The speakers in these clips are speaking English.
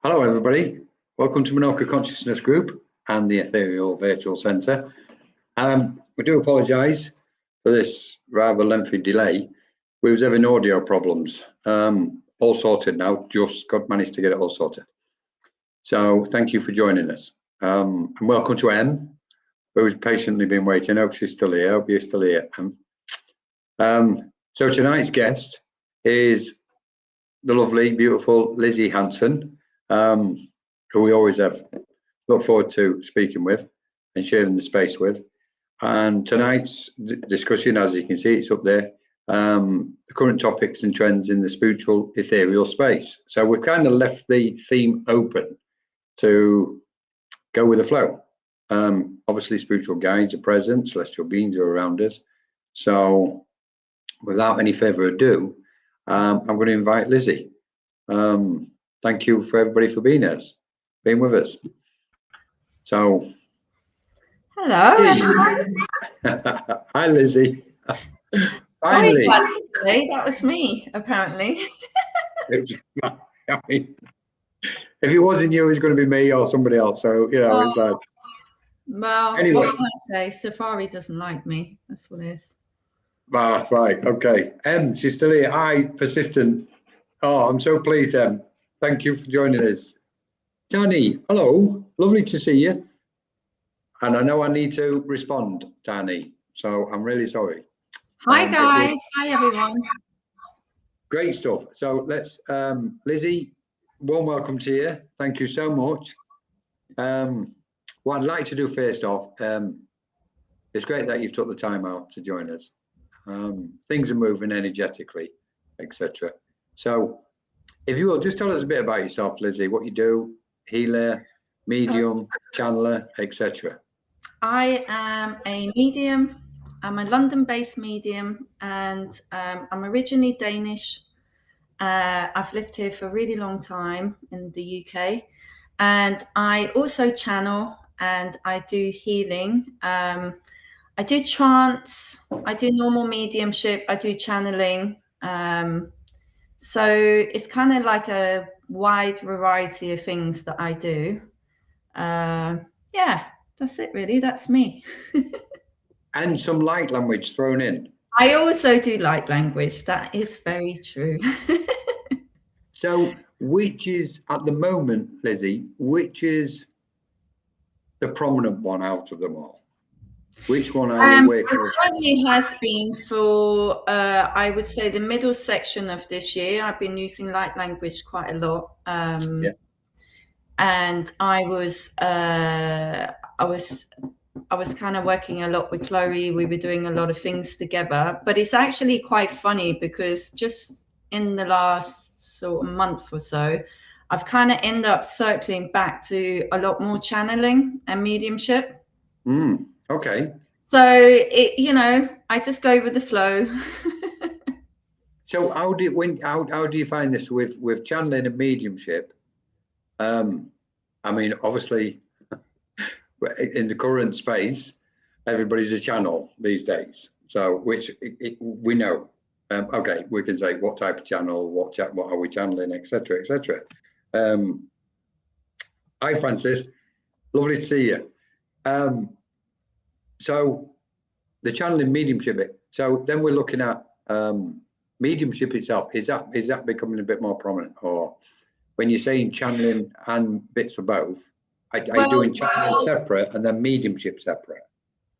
Hello, everybody. Welcome to Minorca Consciousness Group and the Ethereal Virtual Centre. We do apologise for this rather lengthy delay. We was having audio problems. All sorted now. Just managed to get it all sorted. So thank you for joining us. And welcome to Em, who's patiently been waiting. I hope she's still here. I hope you're still here, Em. So tonight's guest is the lovely, beautiful Lissi Hansen, who we always have look forward to speaking with and sharing the space with. And tonight's discussion, as you can see, it's up there, the current topics and trends in the spiritual ethereal space. So we've kind of left the theme open to go with the flow. Obviously, spiritual guides are present, celestial beings are around us. So without any further ado, I'm going to invite Lissi. Thank you for everybody for being with us. So, hello, everyone. Hi, Lissi. Finally, that was me, apparently. I mean, if it wasn't you, it's going to be me or somebody else. So it's like. Well, anyway. What can I say? Safari doesn't like me. That's what it is. Ah, right. Okay. She's still here. Hi, persistent. Oh, I'm so pleased, Em. Thank you for joining us. Tani, hello. Lovely to see you. And I know I need to respond, Tani. So I'm really sorry. Hi, guys. Hi, everyone. Great stuff. So let's, Lissi, warm welcome to you. Thank you so much. What I'd like to do first off, it's great that you've took the time out to join us. Things are moving energetically, etc. So if you will, just tell us a bit about yourself, Lissi, what you do, healer, medium, channeler, etc. I am a medium. I'm a London-based medium, and I'm originally Danish. I've lived here for a really long time in the UK, and I also channel and I do healing. I do trance, I do normal mediumship, I do channeling. So it's kind of like a wide variety of things that I do. Yeah, that's it really. That's me. And some light language thrown in. I also do light language. That is very true. So which is, at the moment, Lissi, which is the prominent one out of them all? Which one are you working with? It certainly has been for, I would say, the middle section of this year. I've been using light language quite a lot. And I was kind of working a lot with Chloe. We were doing a lot of things together. But it's actually quite funny because just in the last sort of month or so, I've kind of ended up circling back to a lot more channeling and mediumship. Okay. So I just go with the flow. So how do you find this with channeling and mediumship? I mean, obviously, in the current space, everybody's a channel these days. So which we know. Okay, we can say what type of channel, what are we channeling, etc., etc. Hi, Francis. Lovely to see you. So the channeling mediumship bit. So then we're looking at mediumship itself. Is that becoming a bit more prominent, or when you're saying channeling and bits of both, are you doing channeling separate and then mediumship separate?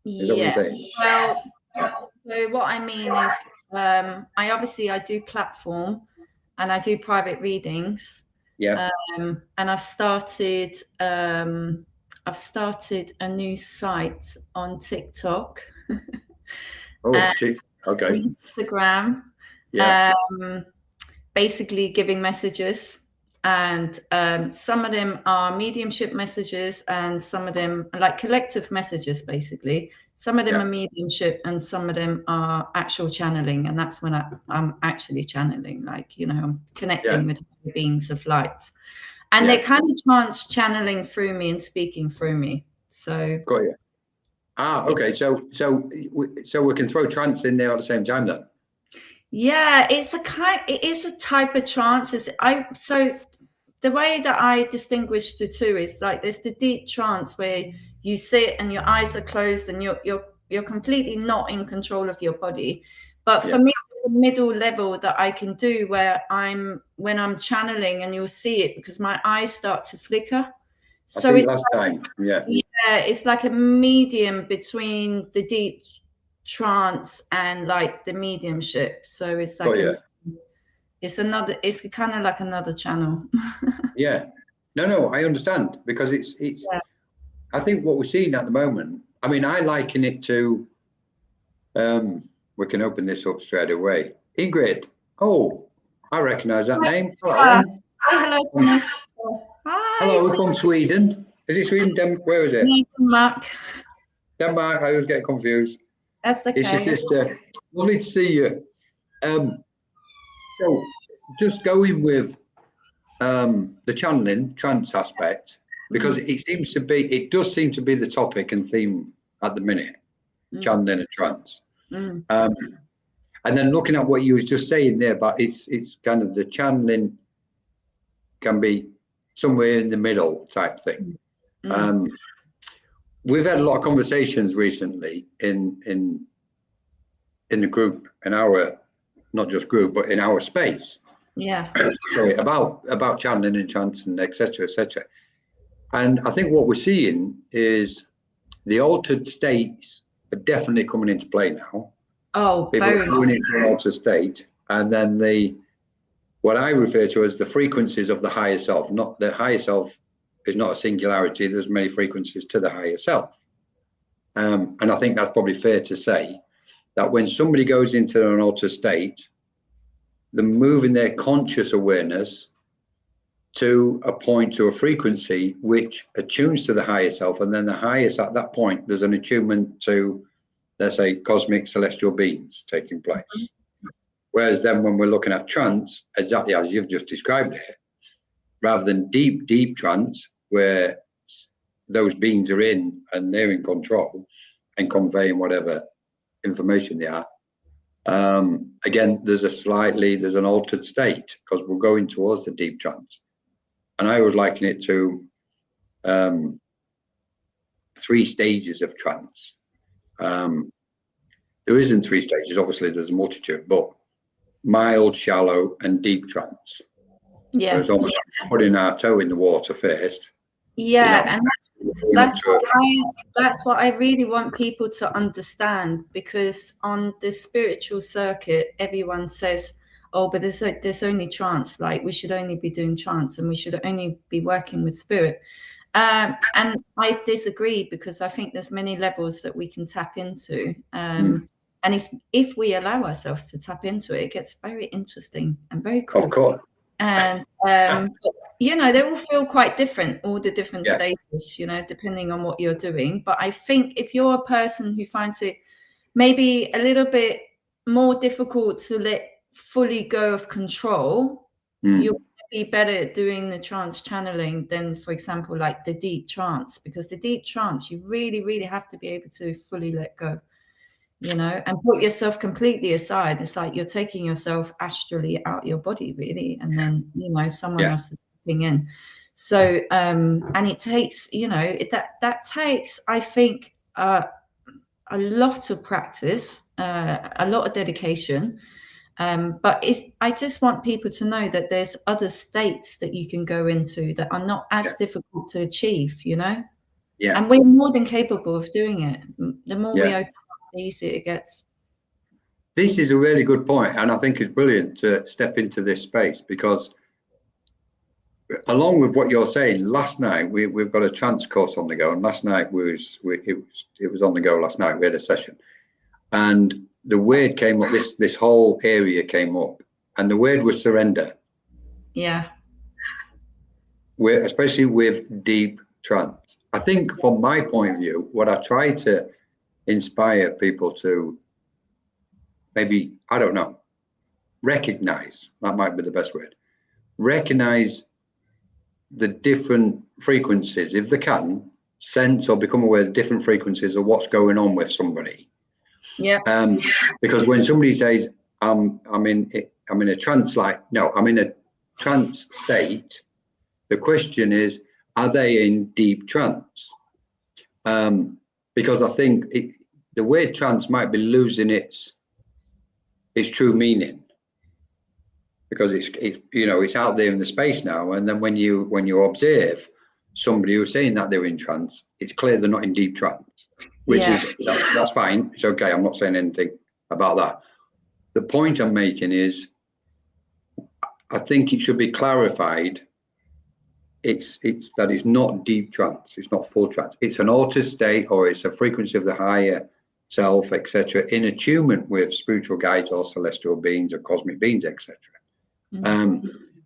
Is that what you're saying? Well, so what I mean is, I do platform and I do private readings. Yeah. And I've started a new site on TikTok. Okay. Instagram. Yeah. Basically giving messages, and some of them are mediumship messages and some of them are like collective messages. Basically, some of them are mediumship and some of them are actual channeling, and that's when I'm actually channeling, like I'm connecting with beings of light, and they're kind of trance channeling through me and speaking through me. So got you. Okay. So we can throw trance in there at the same time then. Yeah, it is a type of trance. the way that I distinguish the two is like there's the deep trance where you sit and your eyes are closed and you're completely not in control of your body. But for me, it's a middle level that I can do where when I'm channeling, and you'll see it because my eyes start to flicker. So it's last time, it's like a medium between the deep trance and like the mediumship. So it's like it's kind of like another channel. No, I understand, because it's I think what we're seeing at the moment, I mean, I liken it to we can open this up straight away. Ingrid, I recognize that name. Hello, my sister. Hi. Hello, from Sweden. Is it Sweden? Where is it? Denmark. Denmark. I always get confused. That's okay. It's your sister. Lovely to see you. So just going with the channeling trance aspect, because it does seem to be the topic and theme at the minute, channeling and trance. And then looking at what you was just saying there, but it's kind of the channeling can be somewhere in the middle type thing. We've had a lot of conversations recently in the group, in our, not just group, but in our space. Sorry, about channeling and trance and etc. And I think what we're seeing is the altered states are definitely coming into play now. People are going into an altered state, and then what I refer to as the frequencies of the higher self. Not the higher self is not a singularity. There's many frequencies to the higher self, and I think that's probably fair to say that when somebody goes into an altered state, they're moving their conscious awareness to a point, to a frequency which attunes to the higher self, and then the highest at that point, there's an attunement to, let's say, cosmic celestial beings taking place. Whereas then when we're looking at trance, exactly as you've just described it, rather than deep trance, where those beings are in and they're in control and conveying whatever information they are, again, there's an altered state, because we're going towards the deep trance. And I would liken it to 3 stages of trance. There isn't 3 stages, obviously there's a multitude, but mild, shallow, and deep trance. So it's almost like putting our toe in the water first. And that's what I really want people to understand, because on the spiritual circuit, everyone says, but there's only trance, like we should only be doing trance and we should only be working with spirit. And I disagree, because I think there's many levels that we can tap into. And if we allow ourselves to tap into it, it gets very interesting and very cool. Of course. And, they all feel quite different, all the different stages, depending on what you're doing. But I think if you're a person who finds it maybe a little bit more difficult to let fully go of control, you'll be better at doing the trance channeling than, for example, like the deep trance, because the deep trance, you really, really have to be able to fully let go, and put yourself completely aside. It's like you're taking yourself astrally out your body, really, and then someone else is stepping in. So and it takes that takes, I think, a lot of practice, a lot of dedication, but I just want people to know that there's other states that you can go into that are not as difficult to achieve, and we're more than capable of doing it. The more we open up, the easier it gets. This is a really good point, and I think it's brilliant to step into this space, because along with what you're saying, last night we've got a trance course on the go, and last night it was on the go last night. We had a session, and the word came up, this whole area came up, and the word was surrender. Especially with deep trance. I think from my point of view, what I try to inspire people to maybe, I don't know, recognize, that might be the best word, recognize the different frequencies, if they can, sense or become aware of the different frequencies of what's going on with somebody. Because when somebody says, I'm in a trance, I'm in a trance state, The question is, are they in deep trance? Because I think the word trance might be losing its true meaning, because it's out there in the space now. And then when you observe somebody who's saying that they're in trance, it's clear they're not in deep trance, which is that's fine. It's okay. I'm not saying anything about that. The point I'm making is, I think it should be clarified. It's that it's not deep trance. It's not full trance. It's an altered state, or it's a frequency of the higher self, etc., in attunement with spiritual guides or celestial beings or cosmic beings, etc.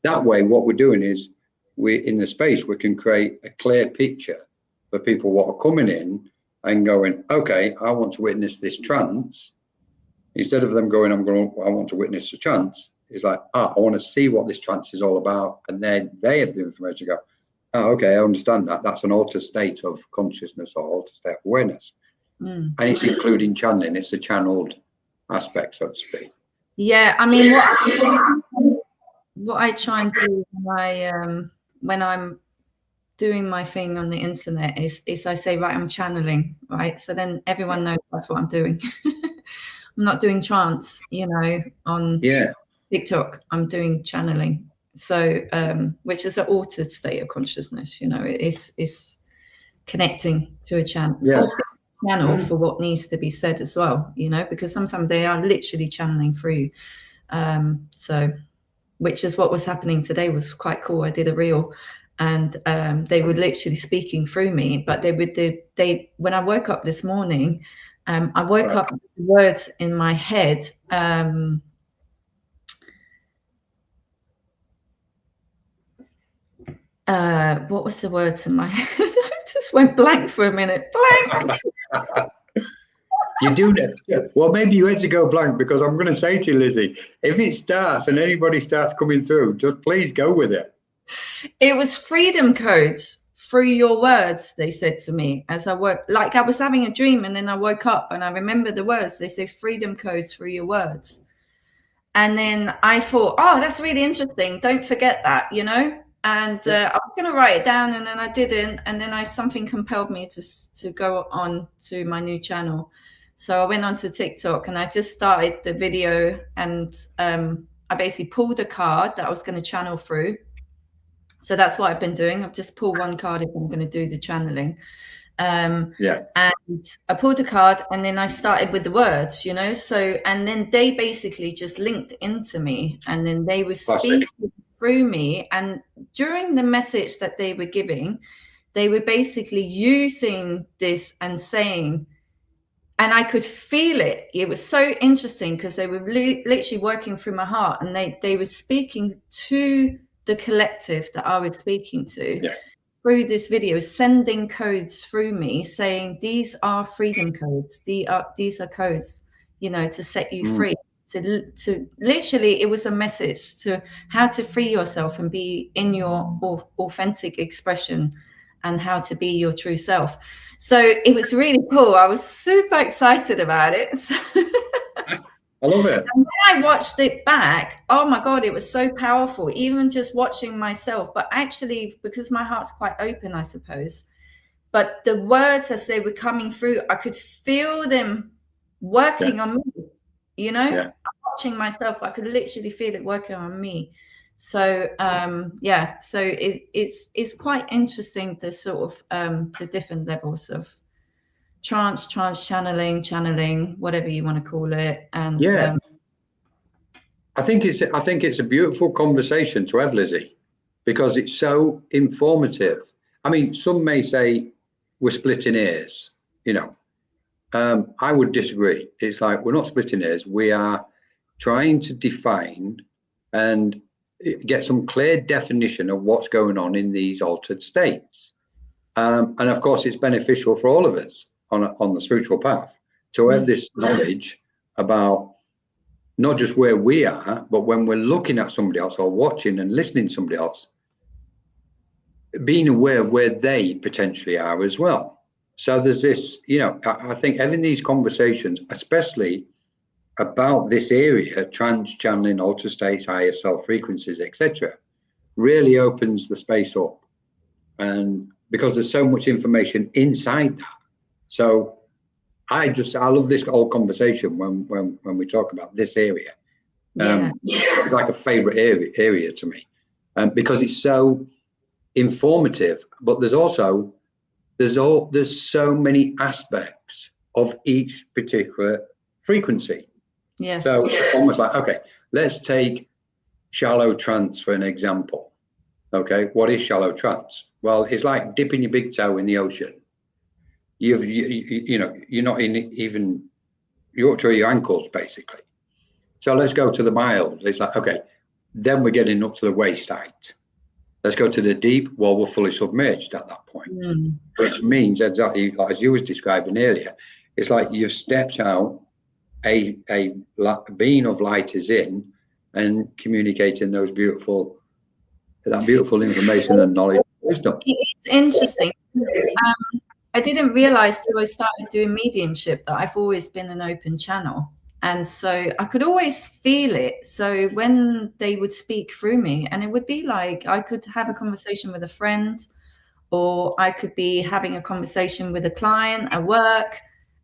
That way, what we're doing is, in the space, we can create a clear picture for people what are coming in and going, okay, I want to witness this trance. Instead of them going, I want to witness the trance. It's like, I want to see what this trance is all about. And then they have the information to go, oh, okay, I understand that. That's an altered state of consciousness or altered state of awareness. And it's including channeling. It's a channeled aspect, so to speak. Yeah, I mean, what I try and do when I'm doing my thing on the internet is I say, right, I'm channeling, right? So then everyone knows that's what I'm doing. I'm not doing trance, on TikTok. I'm doing channeling. So, which is an altered state of consciousness, it's connecting to a channel. Channel for what needs to be said as well, because sometimes they are literally channeling through. So, which is what was happening today, was quite cool. I did a reel, and they were literally speaking through me. But when I woke up this morning, I woke up with words in my head. What was the words in my head? I just went blank for a minute. Blank. You do that. Well, maybe you had to go blank, because I'm going to say to you, Lizzie, if it starts and anybody starts coming through, just please go with it. It was freedom codes through your words, they said to me as I worked. Like, I was having a dream, and then I woke up and I remember the words. They say freedom codes through your words. And then I thought, oh, that's really interesting. Don't forget that, And I was going to write it down, and then I didn't. And then something compelled me to go on to my new channel. So I went onto TikTok and I just started the video, and I basically pulled a card that I was going to channel through. So that's what I've been doing. I've just pulled one card if I'm going to do the channeling. And I pulled the card, and then I started with the words, So, and then they basically just linked into me, and then they were speaking through me. And during the message that they were giving, they were basically using this and saying, and I could feel it. It was so interesting, because they were literally working through my heart, and they were speaking to the collective that I was speaking to through this video, sending codes through me, saying these are freedom codes. These are codes, to set you free. To literally, it was a message to how to free yourself and be in your authentic expression, and how to be your true self. So it was really cool. I was super excited about it. I love it. And when I watched it back, oh my God, it was so powerful, even just watching myself. But actually, because my heart's quite open, I suppose. But the words as they were coming through, I could feel them working on me, watching myself, I could literally feel it working on me. So so it's quite interesting, the sort of the different levels of trance channeling, whatever you want to call it. And I think it's a beautiful conversation to have, Lizzie, because it's so informative. I mean, some may say we're splitting hairs, I would disagree. It's like, we're not splitting hairs. We are trying to define and get some clear definition of what's going on in these altered states. And of course, it's beneficial for all of us on the spiritual path to have this knowledge about not just where we are, but when we're looking at somebody else or watching and listening to somebody else, being aware of where they potentially are as well. So there's this, I think having these conversations, especially about this area, trance channeling, altered states, higher self frequencies, etc., really opens the space up, and because there's so much information inside that. So I love this whole conversation when we talk about this area. It's like a favorite area to me, because it's so informative, but there's so many aspects of each particular frequency. Yes. So almost like, okay, let's take shallow trance for an example. Okay, what is shallow trance? Well, it's like dipping your big toe in the ocean. You're not even, you're up to your ankles basically. So let's go to the mild. It's like, okay, then we're getting up to the waist height. Let's go to the deep. Well, we're fully submerged at that point, which means exactly as you was describing earlier. It's like you've stepped out, a being of light is in, and communicating that beautiful information and knowledge and wisdom. It's interesting. I didn't realize till I started doing mediumship that I've always been an open channel. And so I could always feel it. So when they would speak through me, and it would be like I could have a conversation with a friend, or I could be having a conversation with a client at work,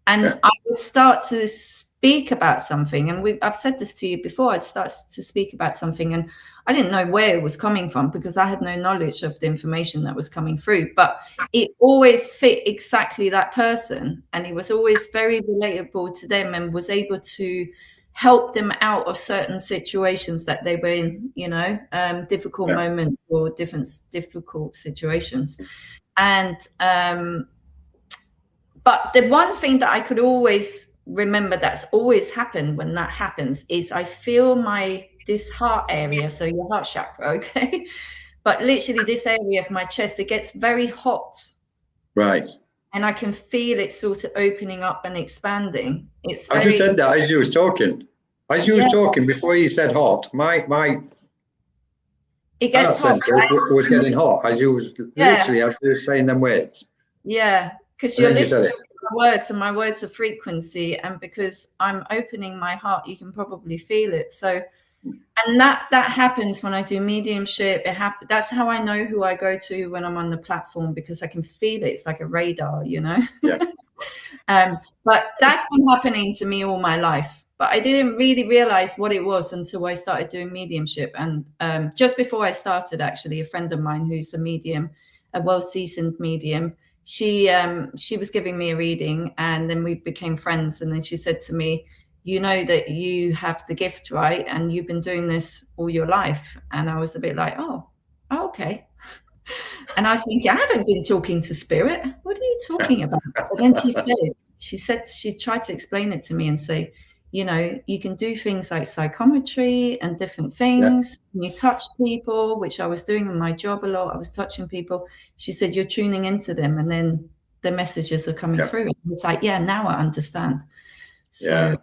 and I would start to speak about something. And I've said this to you before, I'd start to speak about something, and I didn't know where it was coming from because I had no knowledge of the information that was coming through, but it always fit exactly that person. And it was always very relatable to them and was able to help them out of certain situations that they were in, difficult moments or difficult situations. And, but the one thing that I could always remember that's always happened when that happens is I feel this heart area, so your heart chakra, okay? But literally this area of my chest, it gets very hot. Right. And I can feel it sort of opening up and expanding. I just said that as you was talking. As you was talking, before you said hot, it gets hot. Was getting hot as you was literally as you were saying them words. Yeah, because you're listening to my words, and my words are frequency, and because I'm opening my heart, you can probably feel it. So, and that happens when I do mediumship. That's how I know who I go to when I'm on the platform, because I can feel it. It's like a radar, Yeah. But that's been happening to me all my life. But I didn't really realize what it was until I started doing mediumship. And just before I started, actually, a friend of mine who's a medium, a well-seasoned medium, she was giving me a reading, and then we became friends. And then she said to me, you know that you have the gift, right? And you've been doing this all your life. And I was a bit like, oh, okay. And I was thinking, I haven't been talking to spirit. What are you talking about? But then she tried to explain it to me and say, you can do things like psychometry and different things. You touch people, which I was doing in my job a lot. I was touching people. She said, you're tuning into them, and then the messages are coming through. And it's like, now I understand. So,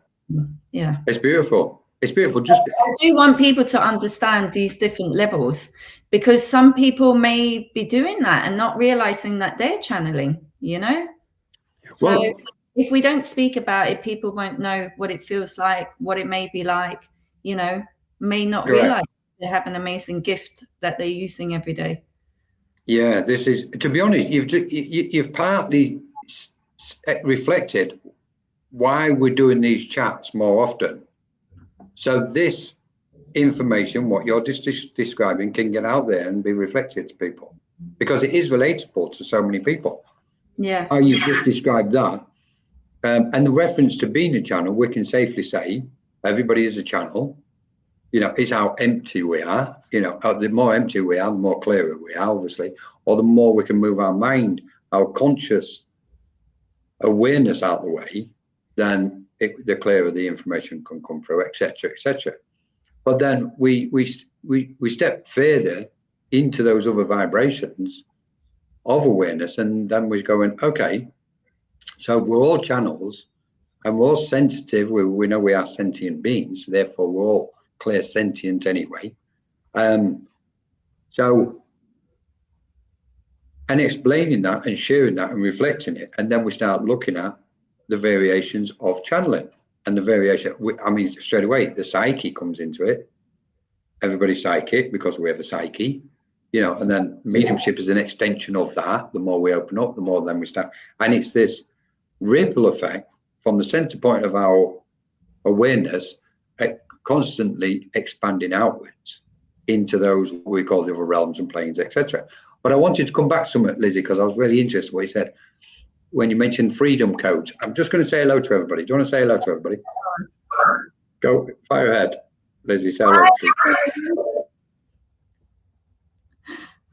yeah. It's beautiful. It's beautiful. I do want people to understand these different levels, because some people may be doing that and not realizing that they're channeling, So if we don't speak about it, people won't know what it feels like, what it may be like, may not realize they have an amazing gift that they're using every day. Yeah, this is, to be honest, you've partly reflected why we're doing these chats more often. So this information, what you're just describing, can get out there and be reflected to people, because it is relatable to so many people. Yeah. How you've just described that. And the reference to being a channel, we can safely say everybody is a channel. It's how empty we are. The more empty we are, the more clearer we are, obviously, or the more we can move our mind, our conscious awareness out of the way, then the clearer the information can come through, etc., etc. But then we step further into those other vibrations of awareness, and then we're going, okay, so we're all channels, and we're all sensitive. We know we are sentient beings, therefore we're all clear sentient anyway. So, and explaining that and sharing that and reflecting it, and then we start looking at the variations of channeling, and the variation, straight away the psyche comes into it. Everybody's psychic because we have a psyche. and then mediumship is an extension of that. The more we open up, the more then we start. And it's this ripple effect from the center point of our awareness, constantly expanding outwards into those what we call the other realms and planes, etc. But I wanted to come back to something, Lizzie, because I was really interested in what you said when you mentioned freedom codes. I'm just going to say hello to everybody. Do you want to say hello to everybody? Go, fire ahead, Lizzie. Say hello.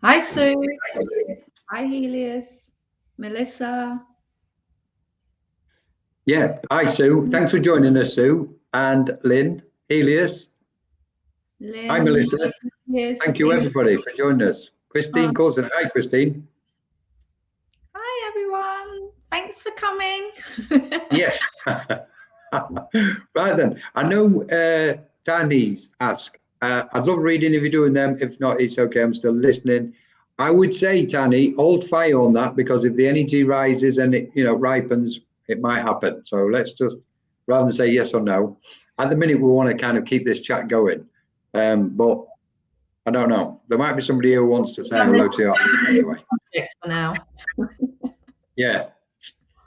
Hi, Sue. Hi, Helios. Melissa. Yeah. Hi, Sue. Thanks for joining us, Sue. And Lynn, Helios. Lynn. Hi, Melissa. Yes. Thank you, everybody, for joining us. Christine Coulson. Hi, Christine. Hi, everyone. Thanks for coming. Yes. Right then. I know Danny's asked. I'd love reading if you're doing them. If not, it's okay. I'm still listening. I would say, Tanny, hold fire on that, because if the energy rises and it, ripens, it might happen. So let's just, rather than say yes or no, at the minute we want to kind of keep this chat going. But I don't know. There might be somebody who wants to say hello to you anyway. For now. Yeah.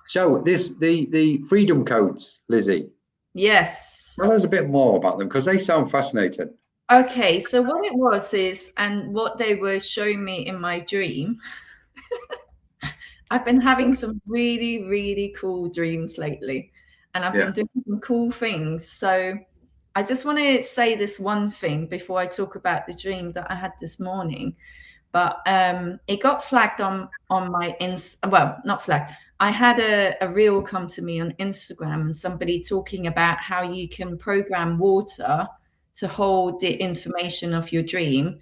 So the freedom codes, Lizzie. Yes. Tell us a bit more about them, because they sound fascinating. Okay, so what it was is, and what they were showing me in my dream, I've been having some really, really cool dreams lately, and I've been doing some cool things. So I just want to say this one thing before I talk about the dream that I had this morning. But it got flagged on my well, not flagged. I had a reel come to me on Instagram, and somebody talking about how you can program water to hold the information of your dream.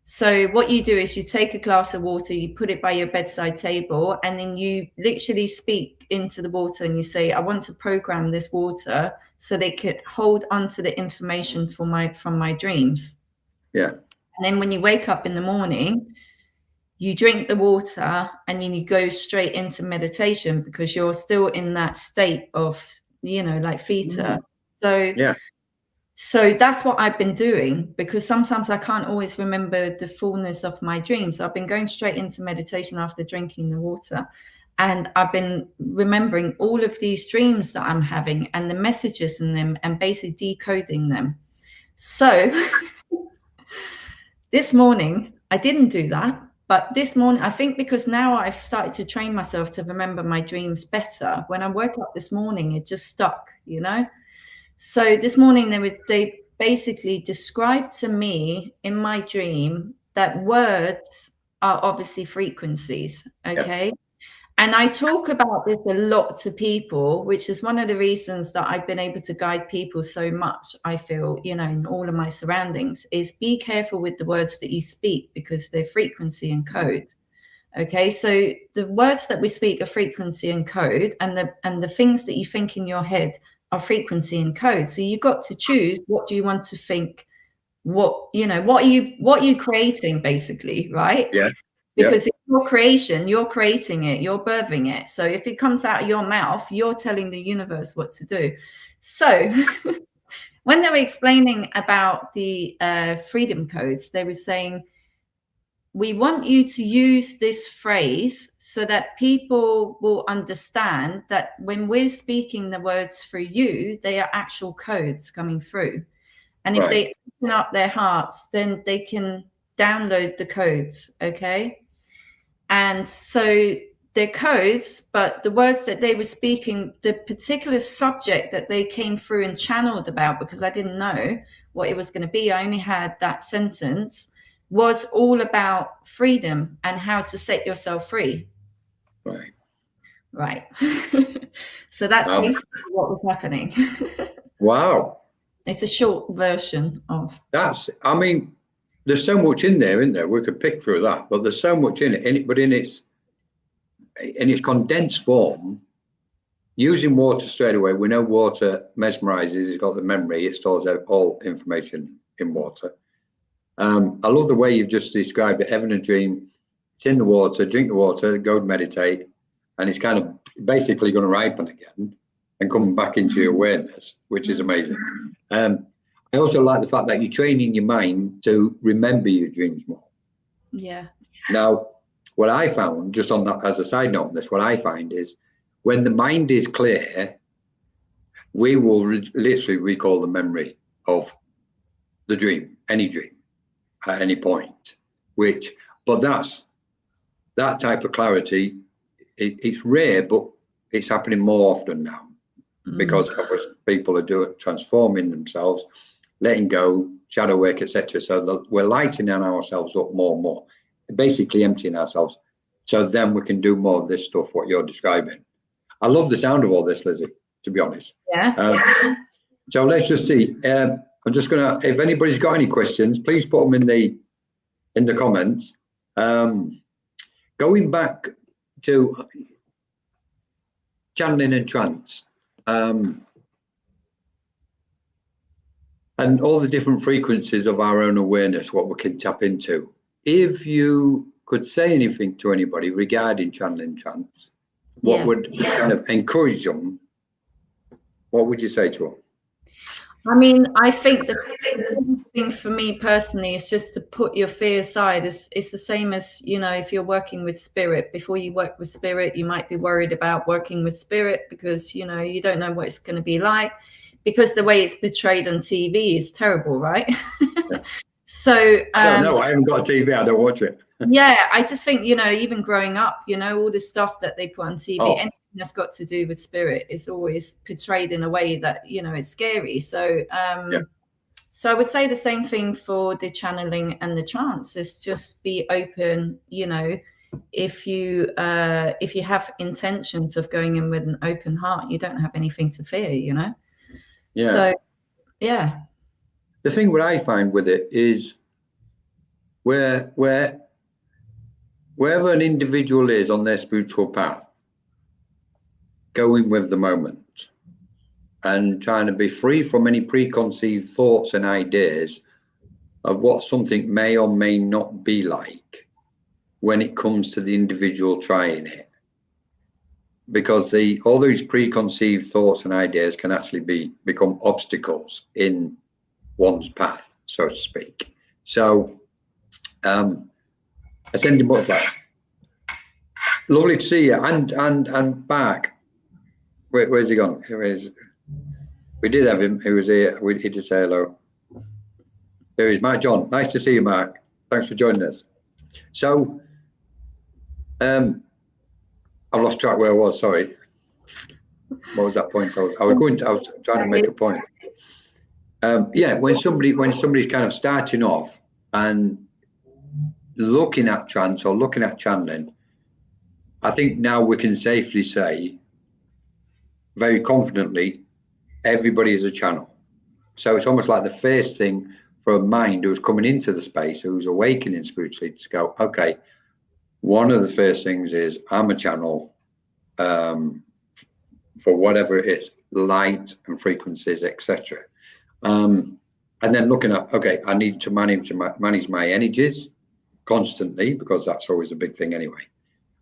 So what you do is you take a glass of water, you put it by your bedside table, and then you literally speak into the water and you say, I want to program this water so they could hold onto the information from my dreams. Yeah. And then when you wake up in the morning, you drink the water and then you go straight into meditation, because you're still in that state of, like theta. So that's what I've been doing, because sometimes I can't always remember the fullness of my dreams. So I've been going straight into meditation after drinking the water. And I've been remembering all of these dreams that I'm having and the messages in them, and basically decoding them. So this morning, I didn't do that. But this morning, I think because now I've started to train myself to remember my dreams better, when I woke up this morning, it just stuck, So this morning, they basically described to me in my dream that words are obviously frequencies, okay? Yep. And I talk about this a lot to people, which is one of the reasons that I've been able to guide people so much, I feel, in all of my surroundings, is be careful with the words that you speak, because they're frequency and code. Okay, so the words that we speak are frequency and code, and the things that you think in your head are frequency and code. So you got to choose, what do you want to think? What are you creating, basically, right? Yeah. Because it's your creation, you're creating it, you're birthing it. So if it comes out of your mouth, you're telling the universe what to do. So when they were explaining about the freedom codes, they were saying, we want you to use this phrase so that people will understand that when we're speaking the words for you, they are actual codes coming through. And if they open up their hearts, then they can download the codes, okay? And so they're codes, but the words that they were speaking, the particular subject that they came through and channeled about, because I didn't know what it was going to be, I only had that sentence, was all about freedom and how to set yourself free. Right. So that's basically what was happening. Wow. It's a short version of that's, I mean, there's so much in there, isn't there? We could pick through that, but there's so much in it. But in its condensed form, using water straight away, we know water mesmerizes. It's got the memory. It stores all information in water. I love the way you've just described it. Having a dream, it's in the water, drink the water, go meditate, and it's kind of basically going to ripen again and come back into your awareness, which is amazing. I also like the fact that you're training your mind to remember your dreams more. Yeah. Now, what I found, just on that as a side note on this, what I find is when the mind is clear, we will literally recall the memory of the dream, any dream, at any point. But that type of clarity, it's rare, but it's happening more often now because people are transforming themselves, letting go, shadow work, etc. So we're lightening ourselves up more and more, basically emptying ourselves. So then we can do more of this stuff, what you're describing. I love the sound of all this, Lizzie, to be honest. Yeah. So let's just see. I'm just gonna, if anybody's got any questions, please put them in the comments. Going back to channeling and trance, and all the different frequencies of our own awareness, what we can tap into. If you could say anything to anybody regarding channeling trance, what would kind of encourage them? What would you say to them? I mean, I think the thing for me personally is just to put your fear aside. It's the same as, you know, if you're working with spirit. Before you work with spirit, you might be worried about working with spirit because, you know, you don't know what it's going to be like, because the way it's portrayed on TV is terrible, right? Yeah. So I don't know. I haven't got a TV. I don't watch it. Yeah, I just think, you know, even growing up, you know, all the stuff that they put on TV, anything that's got to do with spirit is always portrayed in a way that, you know, it's scary. So so I would say the same thing for the channeling and the trance, is just be open. You know, if you have intentions of going in with an open heart, you don't have anything to fear, you know. So the thing what I find with it is wherever an individual is on their spiritual path, going with the moment and trying to be free from any preconceived thoughts and ideas of what something may or may not be like when it comes to the individual trying it. Because all those preconceived thoughts and ideas can actually become obstacles in one's path, so to speak. So Ascending Butterfly, lovely to see you, and back. Where's he gone? We did have him. He was here. He did say hello. Here he is, Mark John. Nice to see you, Mark. Thanks for joining us. So, I've lost track where I was. Sorry. What was that point? I was trying to make a point. When somebody's kind of starting off and looking at trance or looking at channeling, I think now we can safely say very confidently, everybody is a channel. So it's almost like the first thing for a mind who's coming into the space, who's awakening spiritually, to go, okay, one of the first things is I'm a channel for whatever it is, light and frequencies, etc. And then looking at, okay, I need to manage my energies constantly, because that's always a big thing anyway.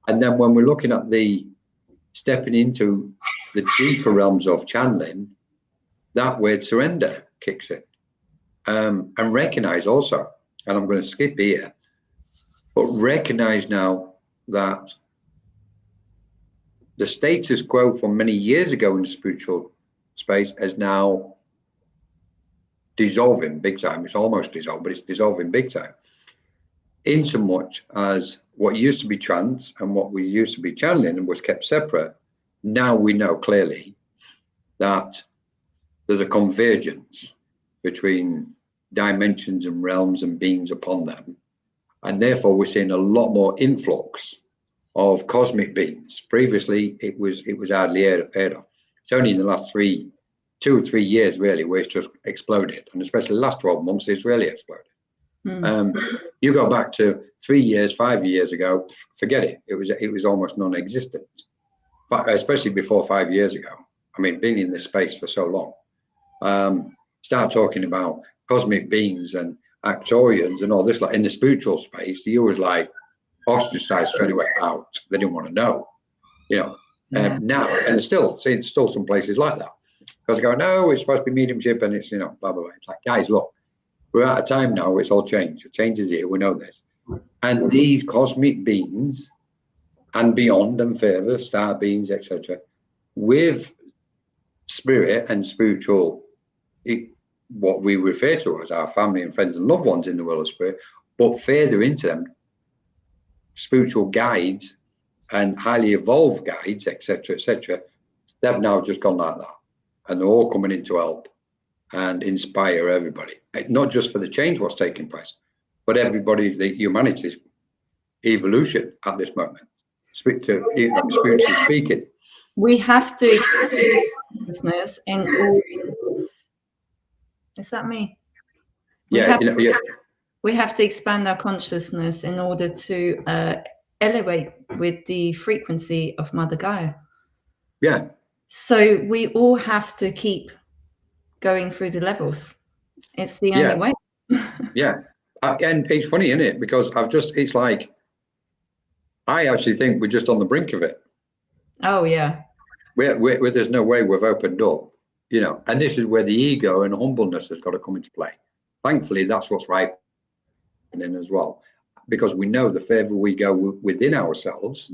And then when we're looking at the stepping into the deeper realms of channeling, that word surrender kicks in. And recognize also, and I'm going to skip here, but recognize now that the status quo from many years ago in the spiritual space is now dissolving big time. It's almost dissolved, but it's dissolving big time. In so much as what used to be trance and what we used to be channeling was kept separate, now we know clearly that there's a convergence between dimensions and realms and beings upon them. And therefore we're seeing a lot more influx of cosmic beings. Previously it was hardly heard of. It's only in the last 2 or 3 years really where it's just exploded, and especially the last 12 months it's really exploded. You go back to 3 years, 5 years ago, forget it. It was almost non-existent. But especially before 5 years ago. I mean, being in this space for so long, start talking about cosmic beings and Arcturians and all this, like in the spiritual space, you was like ostracized straight away out. They didn't want to know, you know. Now, and it's still some places like that, because they go, no, it's supposed to be mediumship, and it's, you know, blah blah blah. It's like, guys, look, we're out of time now. It's all changed. It changes here. We know this. And these cosmic beings and beyond and further, star beings, etc., with spirit and spiritual, what we refer to as our family and friends and loved ones in the world of spirit, but further into them, spiritual guides and highly evolved guides, etc., etc., they've now just gone like that. And they're all coming in to help and inspire everybody, not just for the change what's taking place, but everybody, the humanity's evolution at this moment, spiritually speaking. We have to expand consciousness in all. Is that me? We have to expand our consciousness in order to elevate with the frequency of Mother Gaia. Yeah. So we all have to keep going through the levels. It's the only way. Yeah. And it's funny, isn't it? Because it's like, I actually think we're just on the brink of it. Oh, yeah. Where there's no way we've opened up, and this is where the ego and humbleness has got to come into play. Thankfully, that's what's right happening as well, because we know the further we go within ourselves,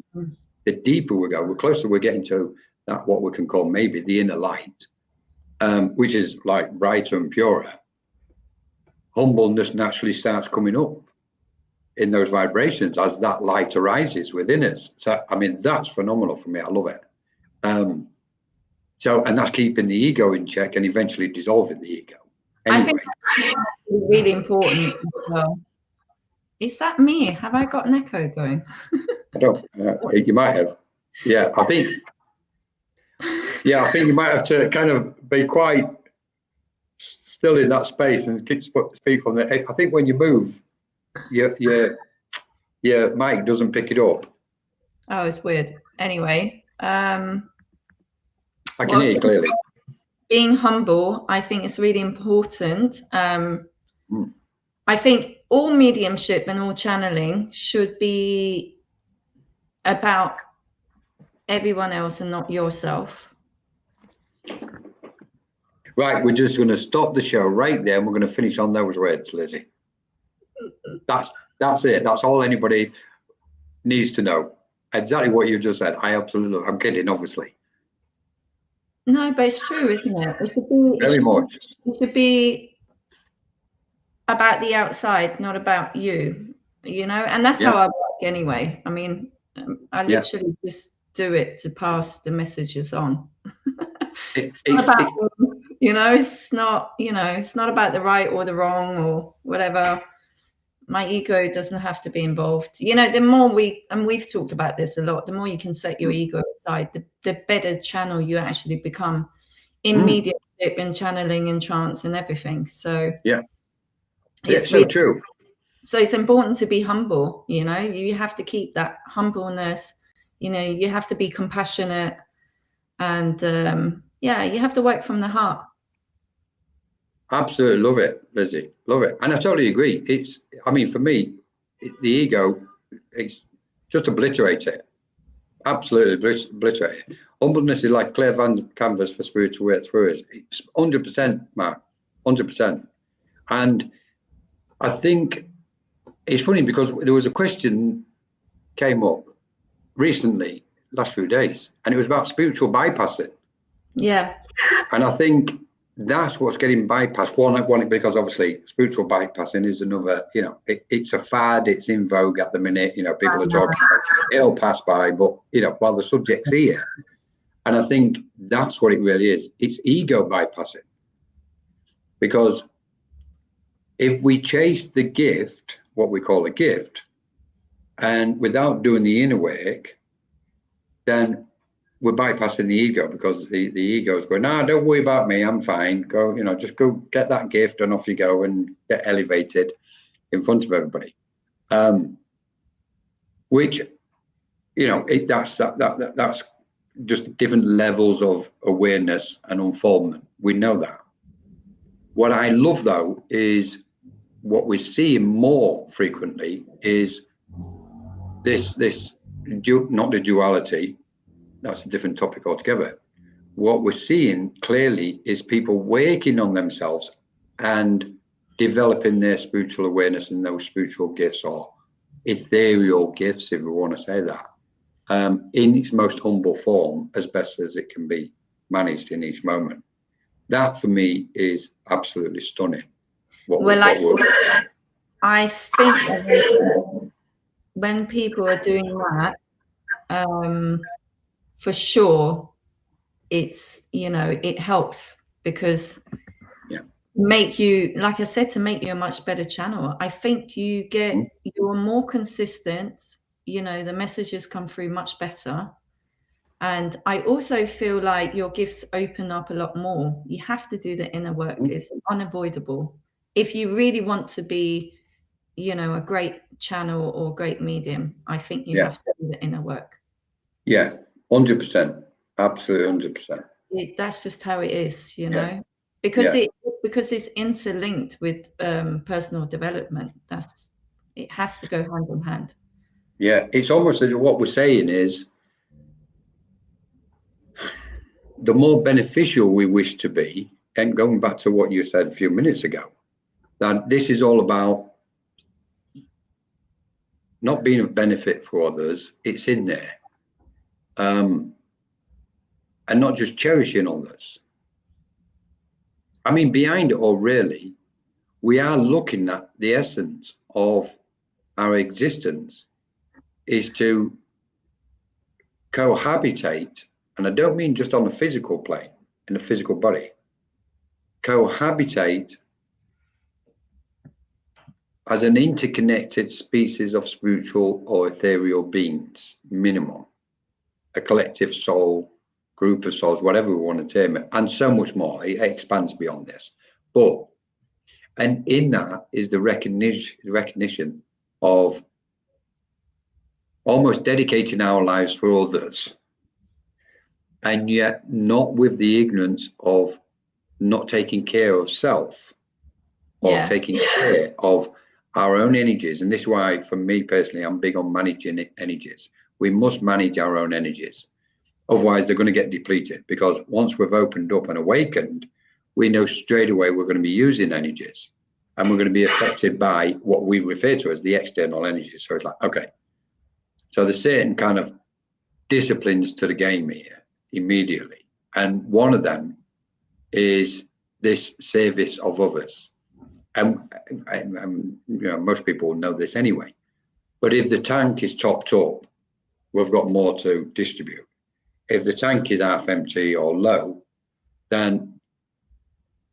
the deeper we go, the closer we're getting to that, what we can call maybe the inner light, which is like brighter and purer. Humbleness naturally starts coming up in those vibrations as that light arises within us. So, I mean, that's phenomenal for me. I love it. And that's keeping the ego in check and eventually dissolving the ego. Anyway. I think that's really important as well. Is that me? Have I got an echo going? I don't. You might have. Yeah, I think. Yeah, I think you might have to kind of be quite still in that space and speak from there. I think when you move, your mic doesn't pick it up. Oh, it's weird. Anyway, I can hear you clearly. Being humble, I think, is really important. I think all mediumship and all channeling should be about everyone else and not yourself. Right, we're just going to stop the show right there, and we're going to finish on those words, Lizzie. That's it. That's all anybody needs to know. Exactly what you just said. I'm kidding, obviously. No, but it's true, isn't it? It should be about the outside, not about you, and that's how I work anyway. I mean, I literally just do it to pass the messages on. It's not about it's not, it's not about the right or the wrong or whatever. My ego doesn't have to be involved. The more we've talked about this a lot, the more you can set your ego aside, the better channel you actually become in mediumship and channeling and trance and everything. So it's so true. So it's important to be humble. You have to keep that humbleness. You have to be compassionate, and you have to work from the heart. Absolutely love it, Lizzie. Love it. And I totally agree. For me, the ego, it's just obliterate it. Absolutely obliterate it. Humbleness is like clear canvas for spiritual work through us. It's 100%, Mark. 100%. And I think it's funny because there was a question came up recently, last few days, and it was about spiritual bypassing. Yeah. And I think that's what's getting bypassed. One, because obviously spiritual bypassing is another, it's a fad, it's in vogue at the minute, people are talking, it'll pass by, but, while the subject's here. And I think that's what it really is. It's ego bypassing. Because if we chase the gift, what we call a gift, and without doing the inner work, then we're bypassing the ego, because the ego is going, don't worry about me, I'm fine. Go, just go get that gift and off you go and get elevated in front of everybody. Which, that's just different levels of awareness and unfoldment. We know that. What I love though is what we're seeing more frequently is this not the duality. That's a different topic altogether. What we're seeing clearly is people working on themselves and developing their spiritual awareness and those spiritual gifts or ethereal gifts, if we want to say that, in its most humble form, as best as it can be managed in each moment. That for me is absolutely stunning. I think when people are doing that, for sure, it's, it helps, because make you, like I said, to make you a much better channel. I think you're more consistent, the messages come through much better. And I also feel like your gifts open up a lot more. You have to do the inner work. It's unavoidable. If you really want to be, a great channel or great medium, I think you have to do the inner work. Yeah, 100%. Absolutely 100%. That's just how it is, because it's interlinked with personal development. It has to go hand in hand. Yeah, it's almost as what we're saying is, the more beneficial we wish to be, and going back to what you said a few minutes ago, that this is all about not being of benefit for others, it's in there. And not just cherishing others. I mean, behind it all, really, we are looking at the essence of our existence is to cohabitate, and I don't mean just on the physical plane, in the physical body, cohabitate as an interconnected species of spiritual or ethereal beings, minimum, a collective soul, group of souls, whatever we want to term it, and so much more. It expands beyond this. And in that is the recognition of almost dedicating our lives for others, and yet not with the ignorance of not taking care of self, or taking care of our own energies. And this is why, for me personally, I'm big on managing energies. We must manage our own energies. Otherwise, they're going to get depleted, because once we've opened up and awakened, we know straight away we're going to be using energies, and we're going to be affected by what we refer to as the external energies. So it's like, okay, so there's certain kind of disciplines to the game here immediately. And one of them is this service of others. And most people know this anyway. But if the tank is topped up, we've got more to distribute. If the tank is half empty or low, then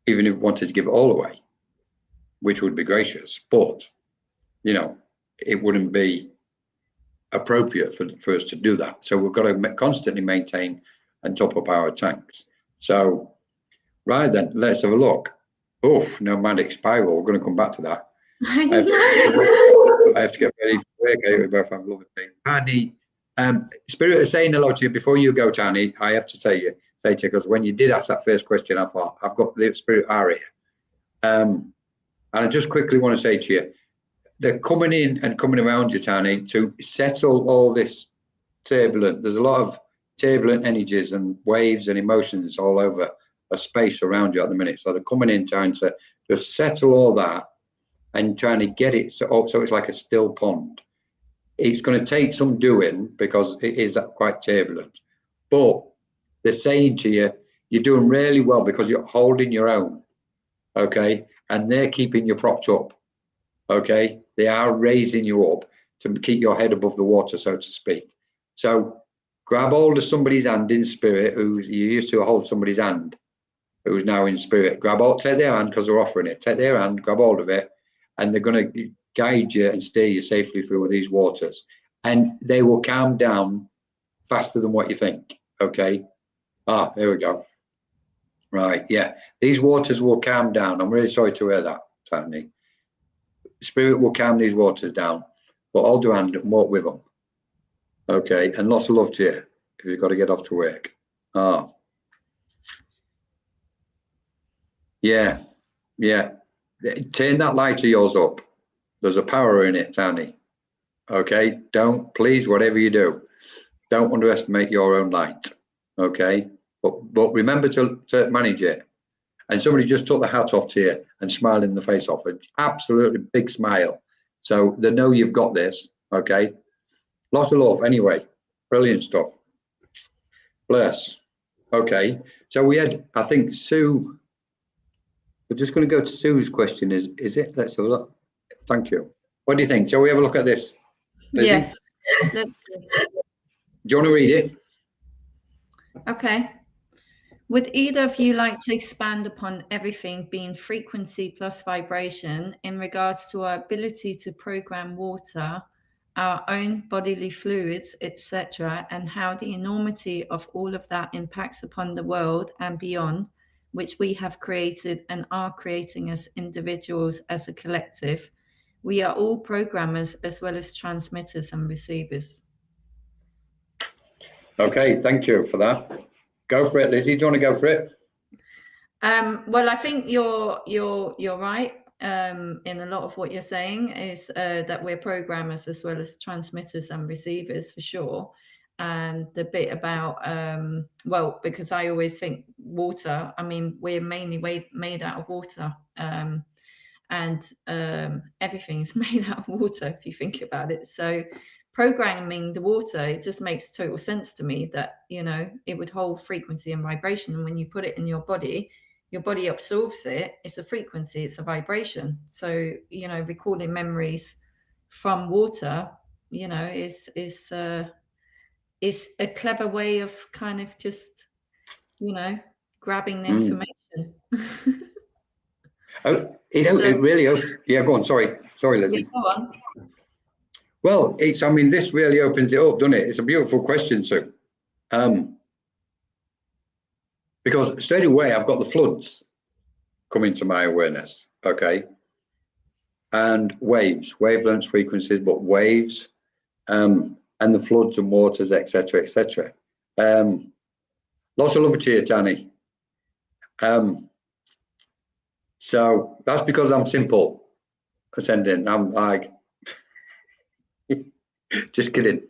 even if we wanted to give it all away, which would be gracious, but it wouldn't be appropriate for us to do that. So we've got to constantly maintain and top up our tanks. So right then, let's have a look. Oof, nomadic spiral. We're going to come back to that. I have to get ready for work. We both have lovely things. Tani, Spirit is saying hello to you. Before you go, Tani, I have to say to you, because when you did ask that first question, I thought, I've got the Spirit are here. And I just quickly want to say to you, they're coming in and coming around you, Tani, to settle all this turbulent. There's a lot of turbulent energies and waves and emotions all over a space around you at the minute. So they're coming in trying to just settle all that and trying to get it so it's like a still pond. It's going to take some doing, because it is quite turbulent. But they're saying to you, you're doing really well, because you're holding your own, okay? And they're keeping you propped up, okay? They are raising you up to keep your head above the water, so to speak. So grab hold of somebody's hand in spirit, you used to hold somebody's hand, who's now in spirit. Take their hand, because they're offering it. Take their hand, grab hold of it, and they're going to guide you and steer you safely through these waters. And they will calm down faster than what you think, okay? There we go. Right, yeah. These waters will calm down. I'm really sorry to hear that, Tony. Spirit will calm these waters down, but hold your hand and walk with them, okay? And lots of love to you if you've got to get off to work. Yeah. Turn that light of yours up. There's a power in it, Tony. Okay, please, whatever you do, don't underestimate your own light. Okay, but remember to manage it. And somebody just took the hat off to you and smiled in the face off it. Absolutely big smile. So they know you've got this, Okay, lots of love. Anyway, brilliant stuff. Bless. Okay, so we had, I think, Sue. We're just going to go to Sue's question. Is it? Let's have a look. Thank you. What do you think? Shall we have a look at this? Lizzie? Yes. Let's Do you want to read it? Okay. Would either of you like to expand upon everything being frequency plus vibration in regards to our ability to program water, our own bodily fluids, etc., and how the enormity of all of that impacts upon the world and beyond, which we have created and are creating as individuals, as a collective? We are all programmers as well as transmitters and receivers. Okay, thank you for that. Go for it, Lizzie. Do you want to go for it? Well, I think you're right. In a lot of what you're saying is that we're programmers as well as transmitters and receivers for sure. And the bit about well, because I always think water. I mean, we're mainly made out of water, and everything is made out of water if you think about it. So programming the water, it just makes total sense to me that, you know, it would hold frequency and vibration, and when you put it in your body absorbs it. It's a frequency, it's a vibration. So, you know, recording memories from water, you know, is a clever way of kind of just, you know, grabbing the information. It really, yeah, go on. Sorry, Lizzie. Yeah, go on. Well, I mean, this really opens it up, doesn't it? It's a beautiful question, Sue. Because straight away I've got the floods coming to my awareness, okay? And waves, wavelengths, frequencies, but waves, and the floods and waters, etc., etc. Lots of love to you, Tani. So that's because I'm simple ascending. I'm like, just kidding.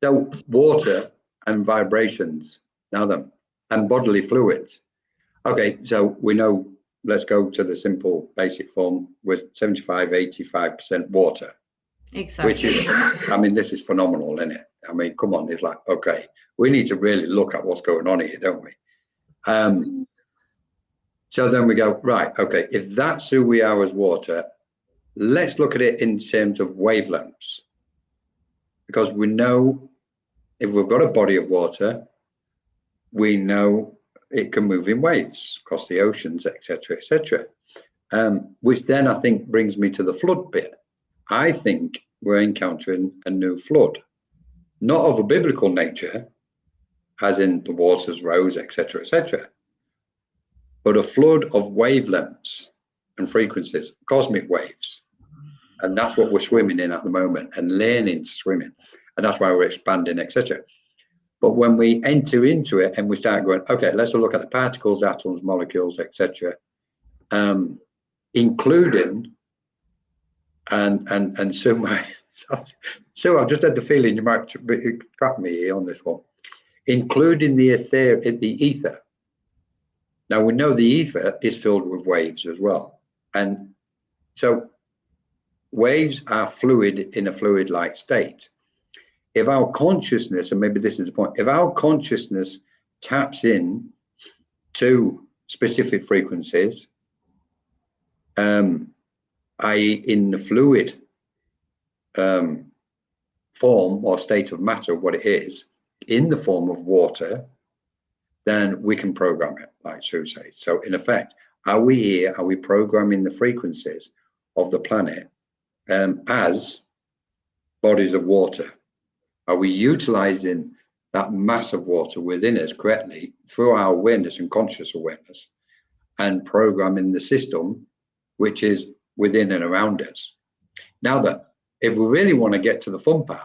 So water and vibrations, now then, and bodily fluids. Okay, so we know, let's go to the simple basic form with 75-85% water. Exactly. Which is, I mean, this is phenomenal, isn't it? I mean, come on, it's like, okay, we need to really look at what's going on here, don't we? So then we go, right, okay, if that's who we are as water, let's look at it in terms of wavelengths. Because we know if we've got a body of water, we know it can move in waves across the oceans, etc., etc. Which then I think brings me to the flood bit. I think we're encountering a new flood, not of a biblical nature, as in the waters rose, etc., etc., but a flood of wavelengths and frequencies, cosmic waves. And that's what we're swimming in at the moment and learning to swim in. And that's why we're expanding, etc. But when we enter into it and we start going, okay, let's look at the particles, atoms, molecules, etc., including, and so I've just had the feeling you might trap me here on this one, including the ether. Now we know the ether is filled with waves as well. And so waves are fluid in a fluid-like state. If our consciousness, and maybe this is the point, if our consciousness taps in to specific frequencies, i.e. in the fluid form or state of matter, what it is, in the form of water, then we can program it, like Sue says. So in effect, are we here, are we programming the frequencies of the planet as bodies of water? Are we utilizing that mass of water within us correctly through our awareness and conscious awareness and programming the system which is within and around us? Now that if we really want to get to the fun part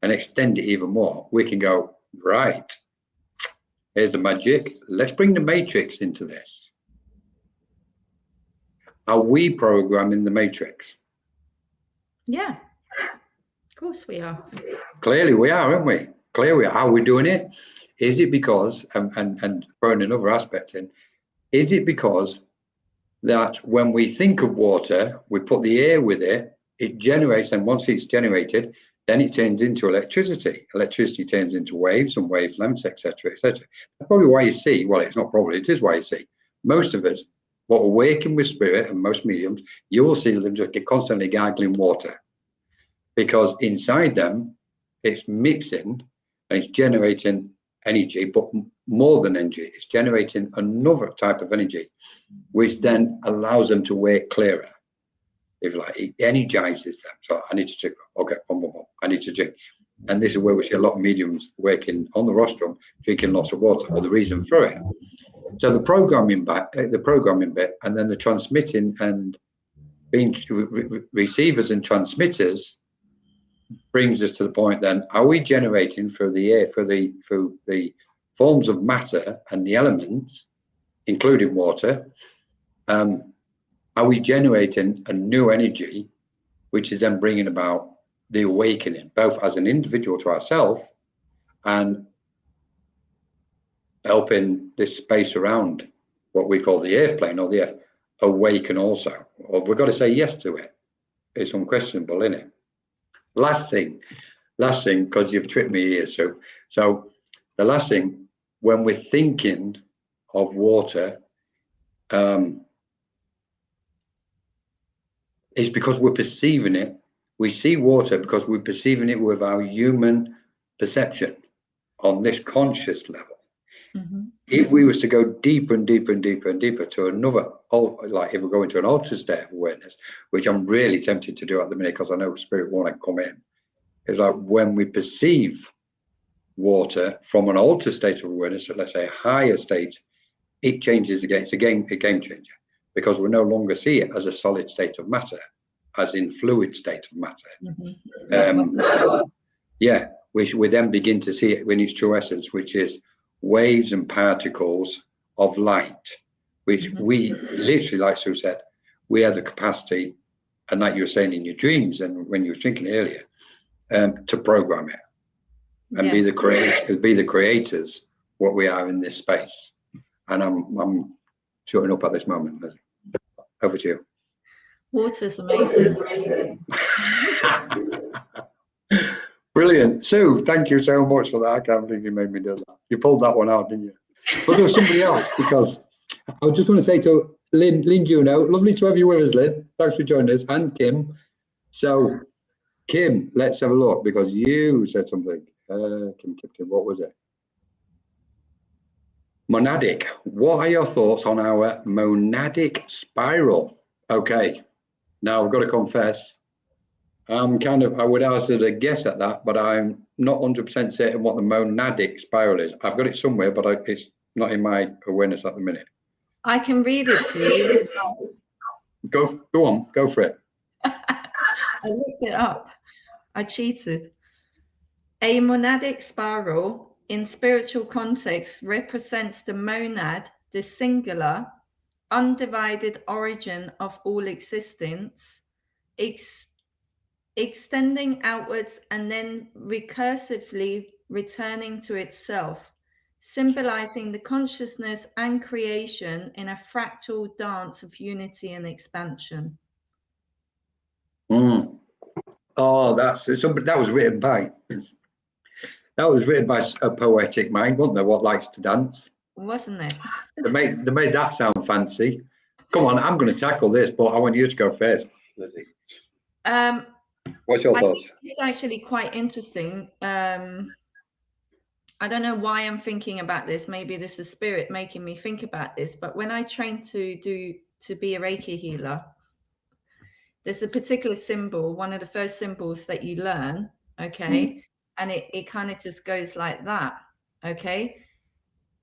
and extend it even more, we can go, right, here's the magic. Let's bring the matrix into this. Are we programming the matrix? Yeah, of course we are. Clearly we are, aren't we? Clearly we are. How are we doing it? Is it because, and throwing another aspect in, is it because that when we think of water, we put the air with it it generates, and once it's generated, then it turns into electricity. Electricity turns into waves and wavelengths, etc., etc. That's probably why you see, well, it's not probably, it is why you see most of us, what are working with spirit and most mediums, you will see them just constantly gargling water, because inside them, it's mixing and it's generating energy, but more than energy, it's generating another type of energy, which then allows them to work clearer. If you like, it energizes them. So I need to drink. Okay, I need to drink. And this is where we see a lot of mediums working on the rostrum, drinking lots of water, or the reason for it. So the programming bit, and then the transmitting and being receivers and transmitters brings us to the point. Then, are we generating through the air, through the forms of matter and the elements, including water? Are we generating a new energy, which is then bringing about the awakening, both as an individual to ourselves and helping this space around what we call the earth plane or the earth awaken also? Or we've got to say yes to it. It's unquestionable, isn't it? Last thing, because you've tricked me here, Sue. So the last thing, when we're thinking of water, is because we're perceiving it. We see water because we're perceiving it with our human perception on this conscious level. Mm-hmm. If we was to go deeper and deeper and deeper and deeper to another, like if we go into an altered state of awareness, which I'm really tempted to do at the minute because I know spirit want to come in, is like when we perceive water from an altered state of awareness, so let's say a higher state, it changes again. It's a game changer, because we no longer see it as a solid state of matter, as in fluid state of matter. Mm-hmm. We then begin to see it in its true essence, which is waves and particles of light, which we literally, like Sue said, we have the capacity, and like you were saying in your dreams and when you were thinking earlier, to program it and be the creators, what we are in this space. And I'm shutting up at this moment. Over to you. Water's amazing. Brilliant. Sue, thank you so much for that. I can't believe you made me do that. You pulled that one out, didn't you? But there was somebody else, because I just want to say to Lynn Juno, lovely to have you with us, Lynn. Thanks for joining us, and Kim. So, Kim, let's have a look, because you said something. Kim, what was it? Monadic. What are your thoughts on our monadic spiral? Okay. Now, I've got to confess, I would hazard a guess at that, but I'm not 100% certain what the monadic spiral is. I've got it somewhere, but it's not in my awareness at the minute. I can read it to you. Go on, go for it. I looked it up. I cheated. A monadic spiral, in spiritual context, represents the monad, the singular, undivided origin of all existence, extending outwards and then recursively returning to itself, symbolizing the consciousness and creation in a fractal dance of unity and expansion. Oh, that was written by a poetic mind, wasn't there? What likes to dance, wasn't it? They made that sound fancy. Come on, I'm going to tackle this, but I want you to go first, Lizzie. What's your thoughts? It's actually quite interesting. I don't know why I'm thinking about this. Maybe this is spirit making me think about this. But when I trained to be a Reiki healer, there's a particular symbol, one of the first symbols that you learn, okay? And it kind of just goes like that, okay?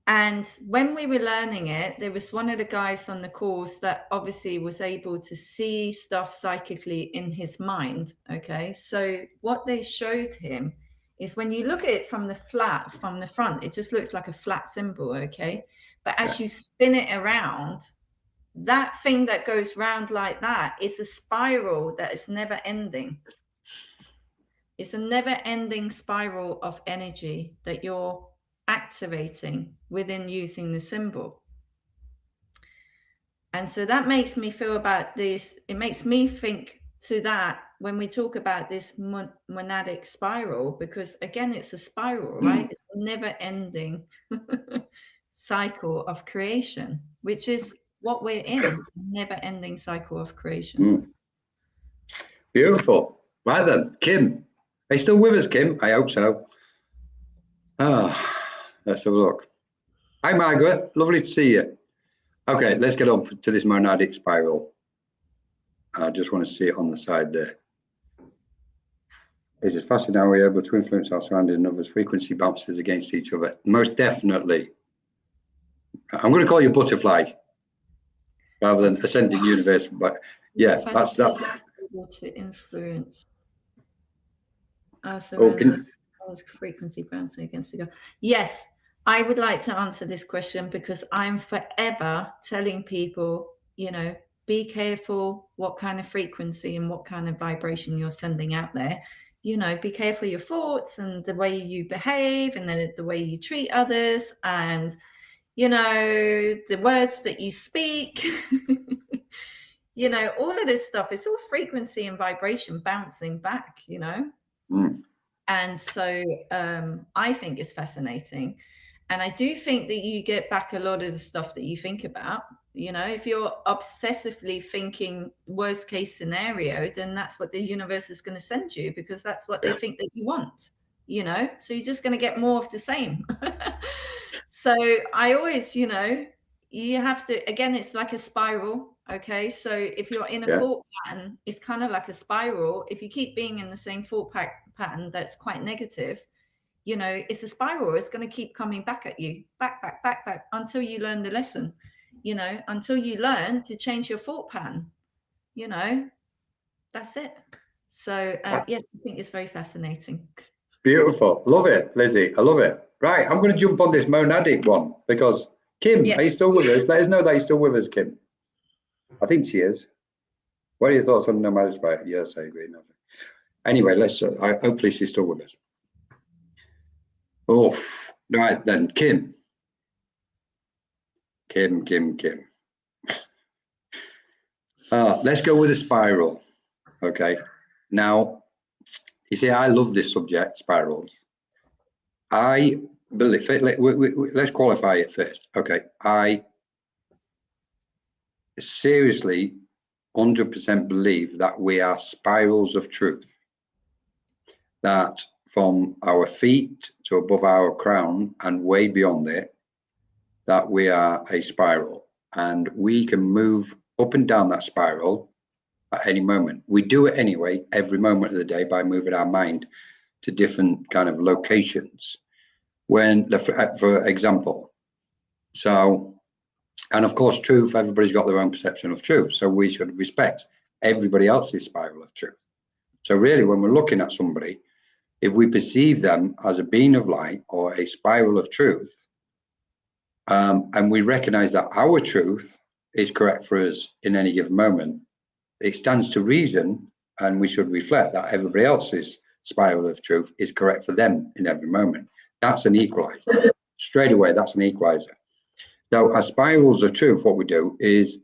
And when we were learning it, there was one of the guys on the course that obviously was able to see stuff psychically in his mind, okay? So what they showed him is when you look at it from the front, it just looks like a flat symbol, okay? But as you spin it around, that thing that goes round like that is a spiral that is never ending. It's a never ending spiral of energy that you're activating within using the symbol. And so that makes me feel about this. It makes me think to that when we talk about this monadic spiral, because again, it's a spiral, right? It's a never-ending cycle of creation, which is what we're in, never-ending cycle of creation. Beautiful. Right then, Kim. Are you still with us, Kim? I hope so. Let's have a look. Hi, Margaret. Lovely to see you. Okay, let's get on to this monadic spiral. I just want to see it on the side there. It's fascinating how we're able to influence our surroundings and others' frequency bounces against each other. Most definitely. I'm going to call you butterfly rather than ascending universe, but yeah, that's that. Able to influence our frequency bouncing against the. Yes, I would like to answer this question because I'm forever telling people, you know, be careful what kind of frequency and what kind of vibration you're sending out there. You know, be careful your thoughts and the way you behave and the way you treat others and, you know, the words that you speak. You know, all of this stuff, it's all frequency and vibration bouncing back, you know. And so I think it's fascinating. And I do think that you get back a lot of the stuff that you think about. You know, if you're obsessively thinking worst case scenario, then that's what the universe is going to send you because that's what they think that you want, you know. So you're just going to get more of the same. So I always, you know, you have to, again, it's like a spiral. Okay. So if you're in a thought pattern, it's kind of like a spiral. If you keep being in the same thought pattern that's quite negative, you know, it's a spiral. It's going to keep coming back at you, back until you learn the lesson, you know, until you learn to change your thought pattern, you know, that's it. So yes, I think it's very fascinating. Beautiful. Love it, Lizzie. I love it. Right. I'm going to jump on this monadic one because Kim, are you still with us? Let us know that you're still with us, Kim. I think she is. What are your thoughts on nomadic spiral? Yes, I agree. Anyway, let's. Hopefully, she's still with us. Oh, right then, Kim. Let's go with a spiral. Okay. Now, you see, I love this subject, spirals. I believe. Let's qualify it first. Okay. I seriously 100% believe that we are spirals of truth. That from our feet to above our crown and way beyond it, that we are a spiral and we can move up and down that spiral at any moment. We do it anyway, every moment of the day by moving our mind to different kind of locations. When, for example, so, and of course, truth, everybody's got their own perception of truth. So we should respect everybody else's spiral of truth. So really, when we're looking at somebody, if we perceive them as a being of light or a spiral of truth, and we recognize that our truth is correct for us in any given moment, it stands to reason, and we should reflect that everybody else's spiral of truth is correct for them in every moment. That's an equalizer. Straight away, that's an equalizer. So as spirals of truth, what we do is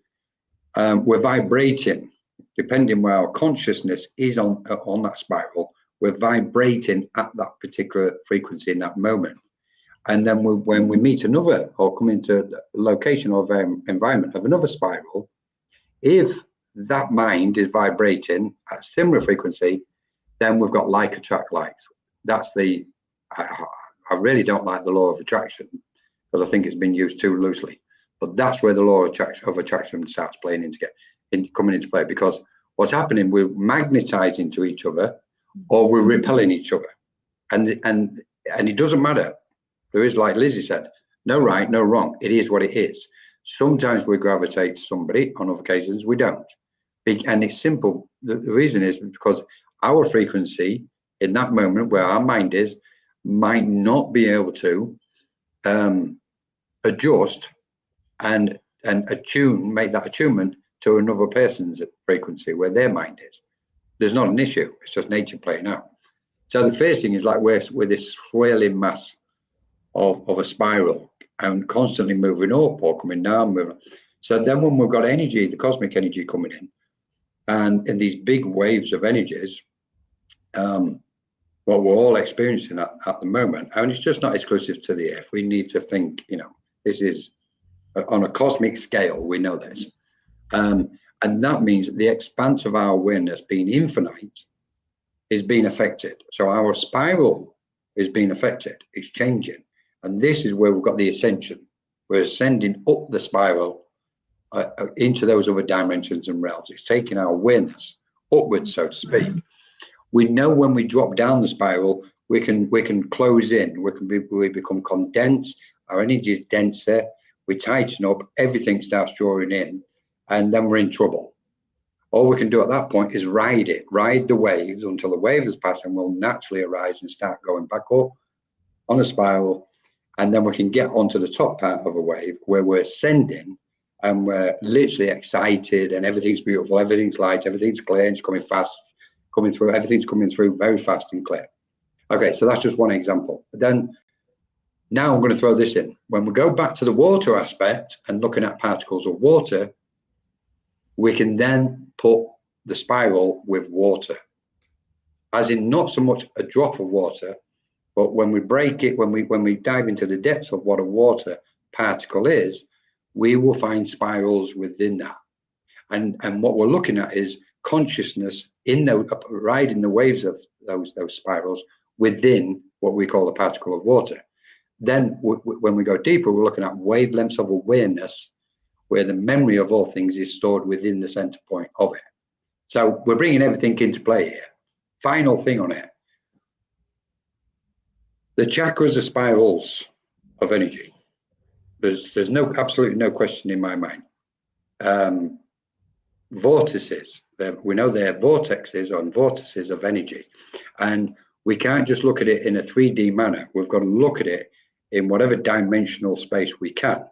we're vibrating, depending where our consciousness is on that spiral, we're vibrating at that particular frequency in that moment. And then when we meet another or come into the location or environment of another spiral, if that mind is vibrating at a similar frequency, then we've got like attract likes. That's the, I really don't like the law of attraction because I think it's been used too loosely. But that's where the law of attraction starts coming into play, because what's happening, we're magnetizing to each other or we're repelling each other. And it doesn't matter. There is, like Lizzie said, no right, no wrong. It is what it is. Sometimes we gravitate to somebody, on other occasions we don't. And it's simple. The reason is because our frequency in that moment where our mind is might not be able to adjust and attune, make that attunement to another person's frequency where their mind is. There's not an issue. It's just nature playing out. So the first thing is like we're this swirling mass of a spiral and constantly moving up or coming down. So then when we've got energy, the cosmic energy coming in, And in these big waves of energies, what we're all experiencing at the moment, and it's just not exclusive to the Earth. We need to think, this is on a cosmic scale, we know this. And that means the expanse of our awareness being infinite is being affected. So our spiral is being affected, it's changing. And this is where we've got the ascension. We're ascending up the spiral into those other dimensions and realms. It's taking our awareness upwards, so to speak. We know when we drop down the spiral, we can close in, we become condensed, our energy is denser, we tighten up, everything starts drawing in, and then we're in trouble. All we can do at that point is ride the waves until the wave has passed, and we'll naturally arise and start going back up on a spiral. And then we can get onto the top part of a wave where we're ascending and we're literally excited and everything's beautiful, everything's light, everything's clear, it's coming fast, coming through, everything's coming through very fast and clear. Okay, so that's just one example. But then now I'm going to throw this in. When we go back to the water aspect and looking at particles of water, we can then put the spiral with water, as in not so much a drop of water, but when we break it, when we dive into the depths of what a water particle is, we will find spirals within that. And what we're looking at is consciousness riding the waves of those spirals within what we call a particle of water. Then when we go deeper, we're looking at wavelengths of awareness, where the memory of all things is stored within the center point of it. So we're bringing everything into play here. Final thing on it. The chakras are spirals of energy. There's absolutely no question in my mind. Vortices, we know they're vortexes on vortices of energy. And we can't just look at it in a 3D manner. We've got to look at it in whatever dimensional space we can,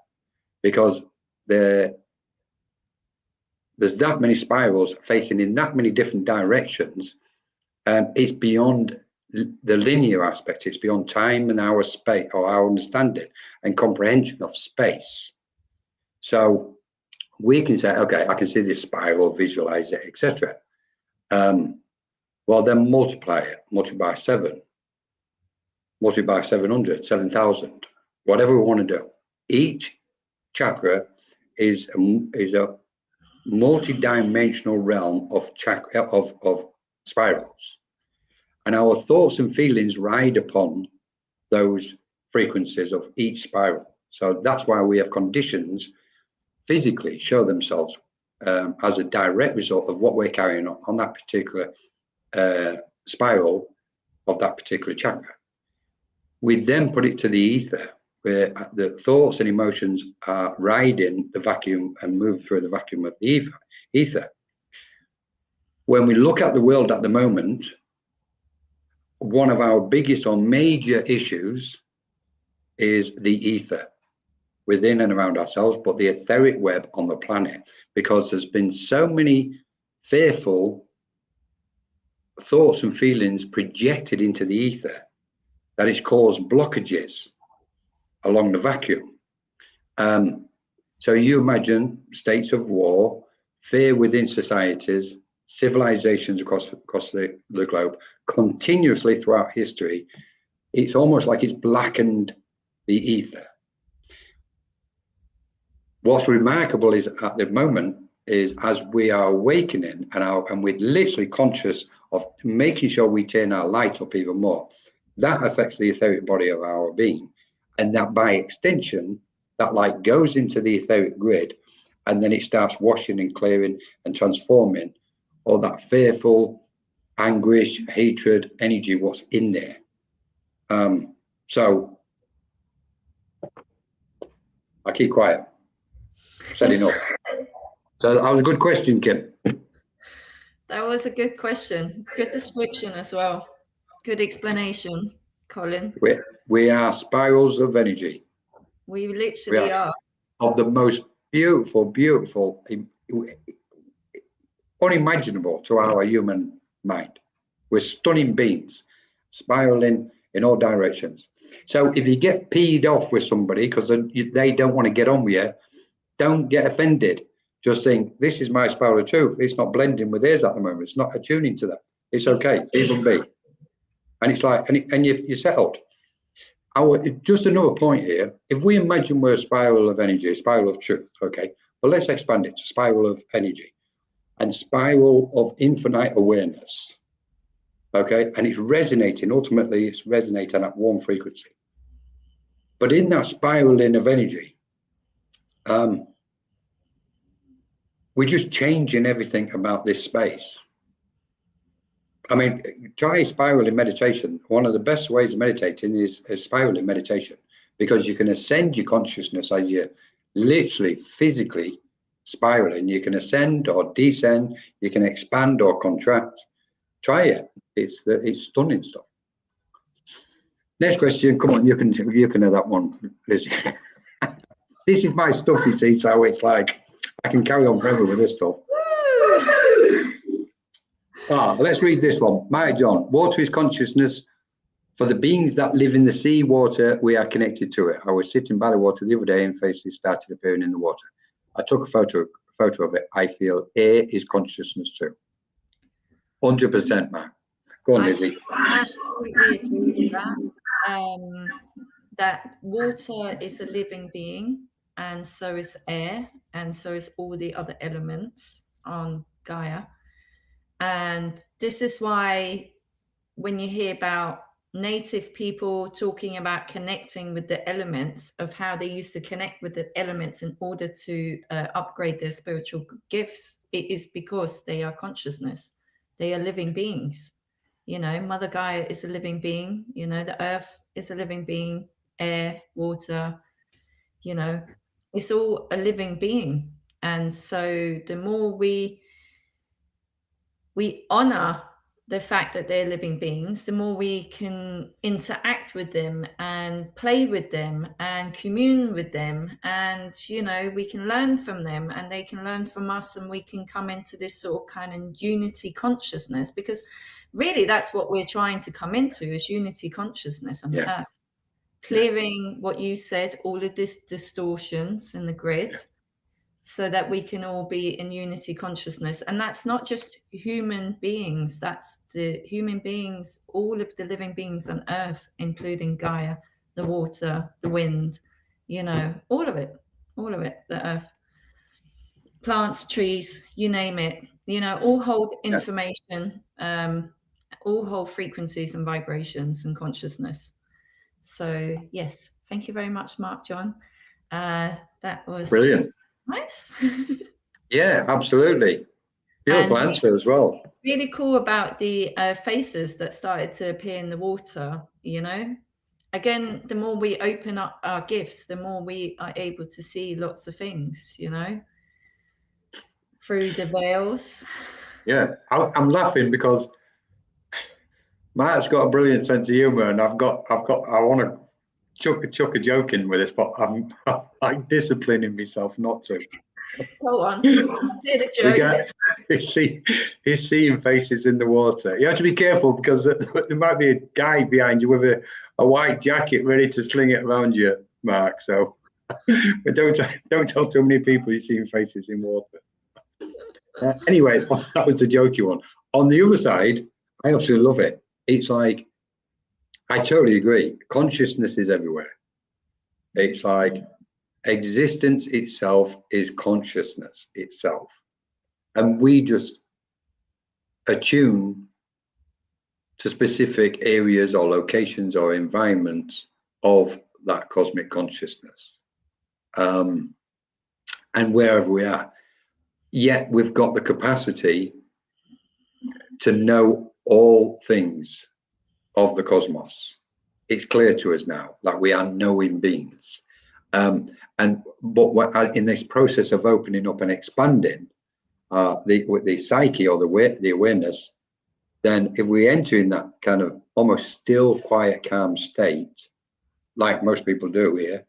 because there's that many spirals facing in that many different directions. It's beyond the linear aspect, it's beyond time and our space, or our understanding and comprehension of space. So we can say, okay, I can see this spiral, visualize it, etc. Well, then multiply by 7, multiply by 700, 7,000, whatever we want to do. Each chakra is a multi-dimensional realm of spirals, and our thoughts and feelings ride upon those frequencies of each spiral. So that's why we have conditions physically show themselves as a direct result of what we're carrying on that particular spiral of that particular chakra. We then put it to the ether, where the thoughts and emotions are riding the vacuum and move through the vacuum of the ether. When we look at the world at the moment, one of our biggest or major issues is the ether within and around ourselves, but the etheric web on the planet, because there's been so many fearful thoughts and feelings projected into the ether that it's caused blockages along the vacuum. So you imagine states of war, fear within societies, civilizations across the globe, continuously throughout history. It's almost like it's blackened the ether. What's remarkable is at the moment is, as we are awakening and we're literally conscious of making sure we turn our light up even more, that affects the etheric body of our being, and that by extension, that light goes into the etheric grid, and then it starts washing and clearing and transforming all that fearful, anguish, hatred, energy, what's in there. So I keep quiet, setting up. So that was a good question, Kim. That was a good question. Good description as well. Good explanation, Colin. We are spirals of energy. We literally are. Of the most beautiful, unimaginable to our human mind. We're stunning beings, spiraling in all directions. So if you get peed off with somebody because they don't want to get on with you, don't get offended. just think, this is my spiral of truth. It's not blending with theirs at the moment. It's not attuning to that. It's okay, even be. And it's like, and you're settled. Just another point here. If we imagine we're a spiral of energy, a spiral of truth, okay, well, let's expand it to spiral of energy and spiral of infinite awareness, okay, and it's resonating. Ultimately, it's resonating at one frequency. But in that spiraling of energy, we're just changing everything about this space. I mean, try spiraling meditation. One of the best ways of meditating is spiraling meditation, because you can ascend your consciousness as you're literally physically spiraling. You can ascend or descend. You can expand or contract. Try it. It's stunning stuff. Next question. Come on, you can have that one, Lissi. This is my stuff, you see. So it's like I can carry on forever with this stuff. Let's read this one. Mike John, water is consciousness. For the beings that live in the sea water, we are connected to it. I was sitting by the water the other day and faces started appearing in the water. I took a photo of it. I feel air is consciousness too. 100%, Mike. Go on, Lissi. I absolutely agree with that. That water is a living being, and so is air, and so is all the other elements on Gaia. And this is why when you hear about native people talking about connecting with the elements, of how they used to connect with the elements in order to upgrade their spiritual gifts, it is because they are consciousness. They are living beings. You know, Mother Gaia is a living being. You know, the earth is a living being, air, water, you know, it's all a living being. And so the more we honor the fact that they're living beings, the more we can interact with them and play with them and commune with them. And, you know, we can learn from them and they can learn from us, and we can come into this sort of kind of unity consciousness, because really that's what we're trying to come into, is unity consciousness on Earth. Clearing what you said, all of these distortions in the grid, so that we can all be in unity consciousness. And that's not just human beings, that's the human beings, all of the living beings on Earth, including Gaia, the water, the wind, you know, all of it, the Earth, plants, trees, you name it, you know, all hold information, all hold frequencies and vibrations and consciousness. So yes, thank you very much, Mark John. That was brilliant. Nice. Yeah, absolutely. Beautiful answer as well. Really cool about the faces that started to appear in the water, you know. Again, the more we open up our gifts, the more we are able to see lots of things, you know, through the veils. Yeah, I'm laughing because Mark's got a brilliant sense of humor, and I want to chuck a joke in with this, but I'm like disciplining myself not to. Go on. He's seeing faces in the water. You have to be careful, because there might be a guy behind you with a white jacket ready to sling it around you, Mark. So but don't tell too many people you're seeing faces in water. Anyway, that was the jokey one. On the other side, I absolutely love it. It's like, I totally agree. Consciousness is everywhere. It's like existence itself is consciousness itself. And we just attune to specific areas or locations or environments of that cosmic consciousness. And wherever we are, yet we've got the capacity to know all things of the cosmos. It's clear to us now that we are knowing beings. But in this process of opening up and expanding the psyche or the awareness, then if we enter in that kind of almost still, quiet, calm state, like most people do here,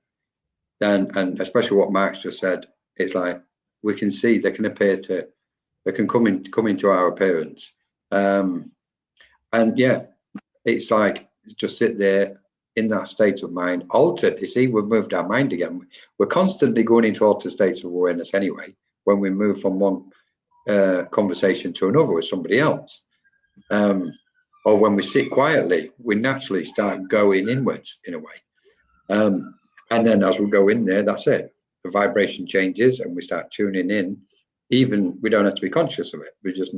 then, and especially what Mark's just said, it's like we can see they can come into our appearance. And yeah, it's like just sit there in that state of mind, altered. You see, we've moved our mind again. We're constantly going into altered states of awareness anyway, when we move from one conversation to another with somebody else. Or when we sit quietly, we naturally start going inwards in a way. And then as we go in there, that's it. The vibration changes and we start tuning in. Even we don't have to be conscious of it. We're just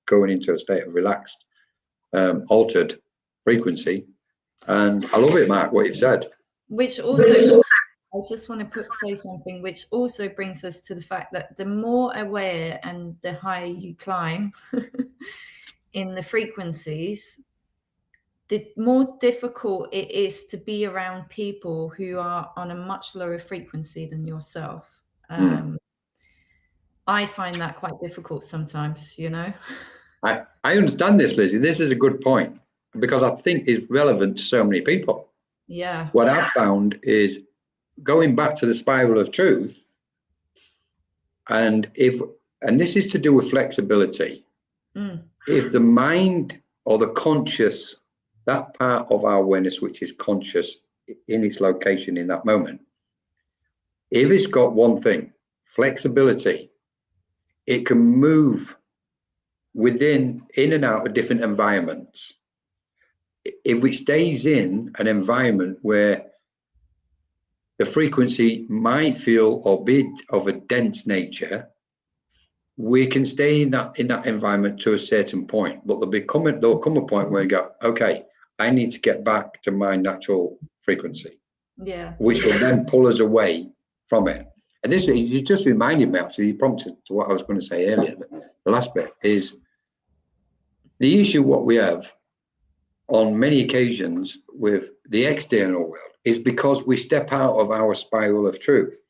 going into a state of relaxed, altered frequency. And I love it, Mark, what you've said. Which also, I just want to say something, which also brings us to the fact that the more aware and the higher you climb in the frequencies, the more difficult it is to be around people who are on a much lower frequency than yourself. I find that quite difficult sometimes, you know. I understand this, Lizzie. This is a good point because I think it's relevant to so many people. Yeah. What I've found is going back to the spiral of truth, and this is to do with flexibility. If the mind or the conscious, that part of our awareness which is conscious in its location in that moment, if it's got one thing, flexibility, it can move in and out of different environments. If it stays in an environment where the frequency might feel or be of a dense nature, we can stay in that environment to a certain point, but there'll come a point where you go, okay, I need to get back to my natural frequency. Yeah. Which will then pull us away from it. And this, you just reminded me, actually, you prompted to what I was going to say earlier. But the last bit is the issue what we have on many occasions with the external world is because we step out of our spiral of truth.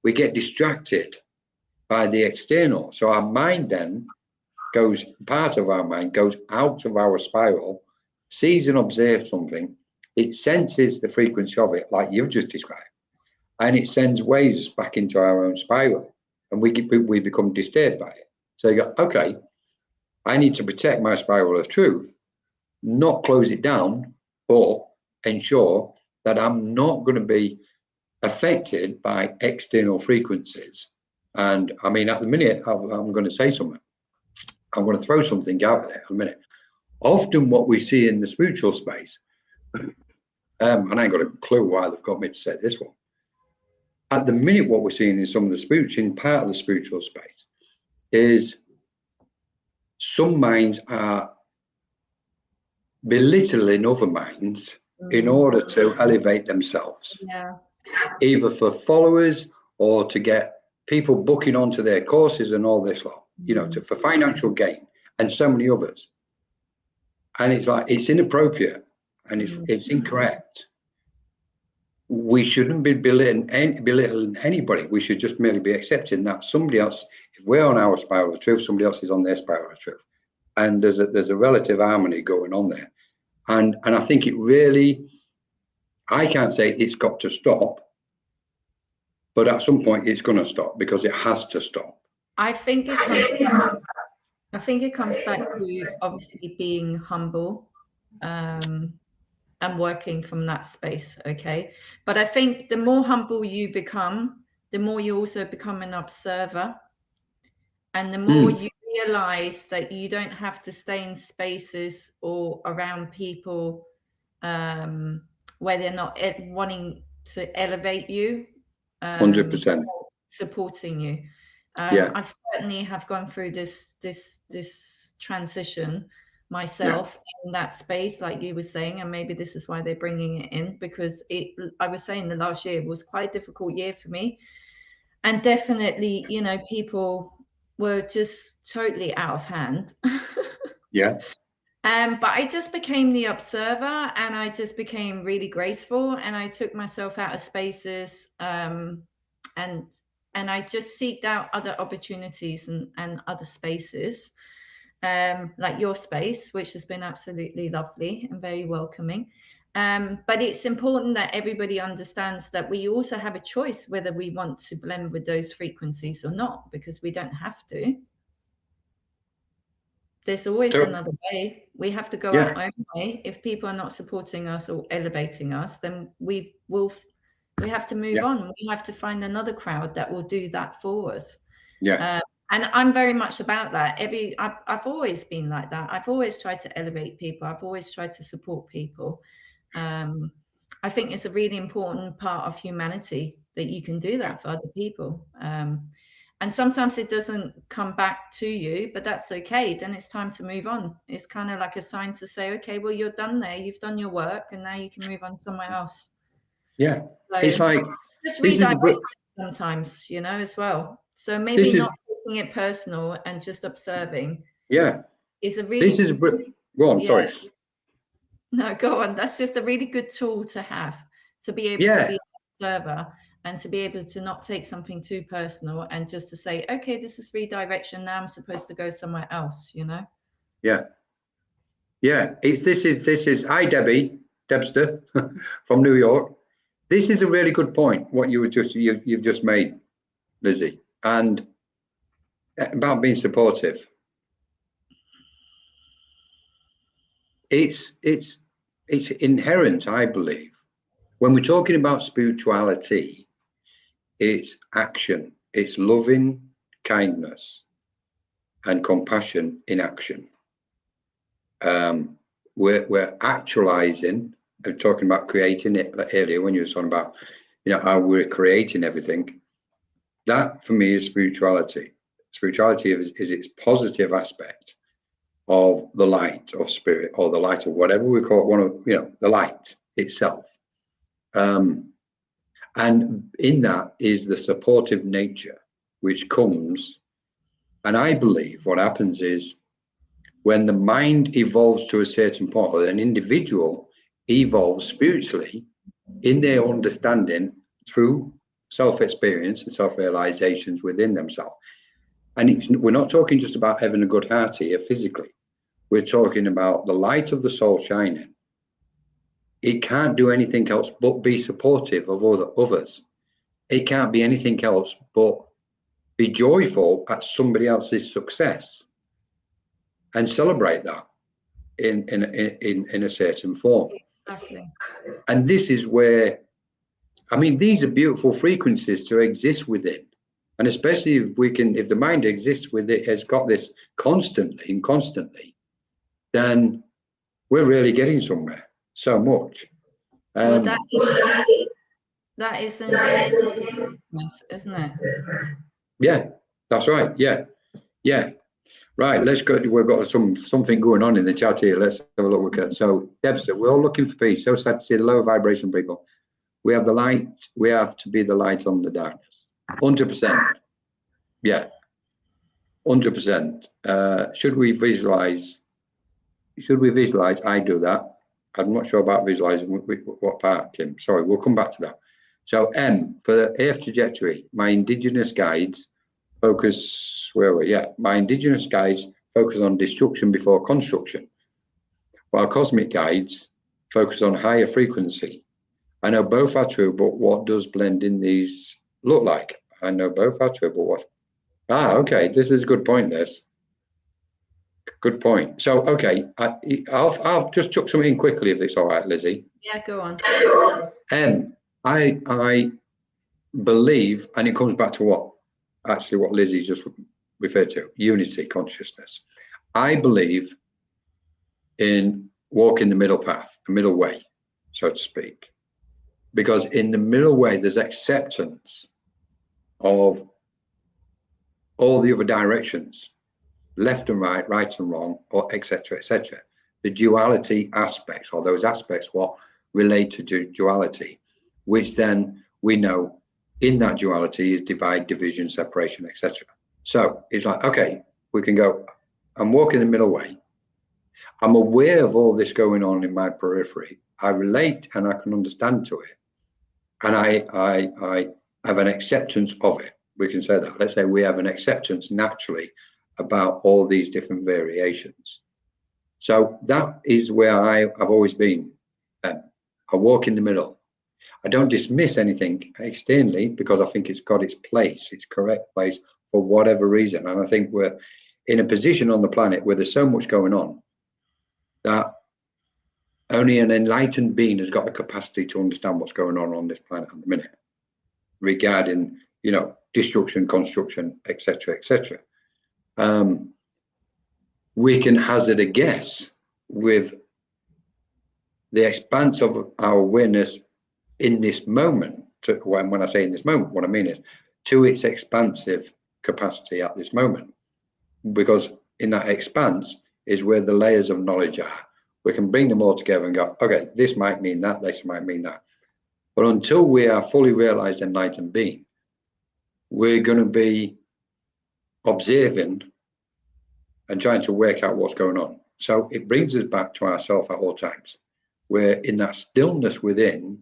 We get distracted by the external. So our mind then part of our mind goes out of our spiral, sees and observes something. It senses the frequency of it, like you've just described, and it sends waves back into our own spiral, and we become disturbed by it. So you go, okay, I need to protect my spiral of truth, not close it down, but ensure that I'm not going to be affected by external frequencies. And I mean, at the minute, I'm going to say something. I'm going to throw something out there in a minute. Often what we see in the spiritual space, and I ain't got a clue why they've got me to say this one. At the minute, what we're seeing in some of the part of the spiritual space is some minds are belittling other minds in order to elevate themselves. Yeah. Either for followers or to get people booking onto their courses and all this lot, you know, for financial gain and so many others. And it's like, it's inappropriate and it's incorrect. We shouldn't be belittling anybody. We should just merely be accepting that somebody else, if we're on our spiral of truth, somebody else is on their spiral of truth. And there's a relative harmony going on there. And I think it really, I can't say it's got to stop, but at some point it's going to stop because it has to stop. I think it comes back to obviously being humble and working from that space, okay? But I think the more humble you become, the more you also become an observer, and the more you realize that you don't have to stay in spaces or around people where they're not wanting to elevate you, 100%. supporting you. Yeah. I've certainly have gone through this transition myself in that space, like you were saying, and maybe this is why they're bringing it in, because I was saying the last year was quite a difficult year for me, and definitely, you know, people were just totally out of hand. Yeah. But I just became the observer, and I just became really graceful, and I took myself out of spaces, and I just seeked out other opportunities and other spaces, like your space, which has been absolutely lovely and very welcoming. But it's important that everybody understands that we also have a choice whether we want to blend with those frequencies or not, because we don't have to. There's always another way. We have to go our own way. If people are not supporting us or elevating us, then we have to move on. We have to find another crowd that will do that for us. Yeah. And I'm very much about that. I've always been like that. I've always tried to elevate people. I've always tried to support people. I think it's a really important part of humanity that you can do that for other people. And sometimes it doesn't come back to you, but that's okay. Then it's time to move on. It's kind of like a sign to say, okay, well, you're done there. You've done your work, and now you can move on somewhere else. Yeah. So It's like, just this is redirect sometimes, as well. So maybe not taking it personal and just observing. Yeah. Is a really go on, sorry. No, go on. That's just a really good tool to have, to be able to be an observer and to be able to not take something too personal and just to say, okay, this is redirection. Now I'm supposed to go somewhere else, Yeah. Yeah. This is hi Debbie, Debster from New York. This is a really good point, what you've just made, Lizzie, and about being supportive. It's inherent, I believe. When we're talking about spirituality, it's action, it's loving kindness and compassion in action. We're actualizing. I'm talking about creating it earlier when you were talking about, how we're creating everything. That for me is spirituality. Spirituality is its positive aspect of the light of spirit, or the light of whatever we call it, the light itself. And in that is the supportive nature, which comes, and I believe what happens is when the mind evolves to a certain point, or an individual evolves spiritually in their understanding through self-experience and self-realizations within themselves. And we're not talking just about having a good heart here physically. We're talking about the light of the soul shining. It can't do anything else but be supportive of others. It can't be anything else but be joyful at somebody else's success and celebrate that in a certain form. Exactly. And this is where, these are beautiful frequencies to exist within. And especially if the mind exists with it, has got this constantly, then we're really getting somewhere so much. Well, that is an uniqueness, isn't it? Yeah, that's right. Yeah. Right, let's go. We've got something going on in the chat here. Let's have a look at. So, Debster, we're all looking for peace. So sad to see the lower vibration people. We have the light. We have to be the light on the darkness. 100%. Yeah, 100%. Should we visualize? I do that. I'm not sure about visualizing what part, Kim. Sorry, we'll come back to that. So M, for the AF trajectory, my indigenous guides focus, my indigenous guides focus on destruction before construction, while cosmic guides focus on higher frequency. I know both are true, but what does blending these look like? I know both are true, but what? Okay, this is a good point, this. Good point. So, okay, I'll just chuck something in quickly if it's all right, Lizzie. Yeah, go on. I believe, and it comes back to what Lizzie just referred to, unity consciousness. I believe in walking the middle path, the middle way, so to speak, because in the middle way, there's acceptance of all the other directions, left and right, right and wrong, or etc. The duality aspects, or those aspects what relate to duality, which then we know in that duality is divide, division, separation, etc. So it's like, okay, we can go, I'm walking the middle way. I'm aware of all this going on in my periphery. I relate and I can understand to it. And I have an acceptance of it. We can say that. Let's say we have an acceptance naturally about all these different variations. So that is where I've always been. I walk in the middle. I don't dismiss anything externally because I think it's got its place, its correct place for whatever reason. And I think we're in a position on the planet where there's so much going on that only an enlightened being has got the capacity to understand what's going on this planet at the minute regarding, destruction, construction, etc., etc. We can hazard a guess with the expanse of our awareness in this moment. When I say in this moment, what I mean is to its expansive capacity at this moment, because in that expanse is where the layers of knowledge are. We can bring them all together and go, okay, this might mean that, this might mean that. But until we are fully realized enlightened being, we're going to be observing and trying to work out what's going on. So it brings us back to ourselves at all times, where in that stillness within,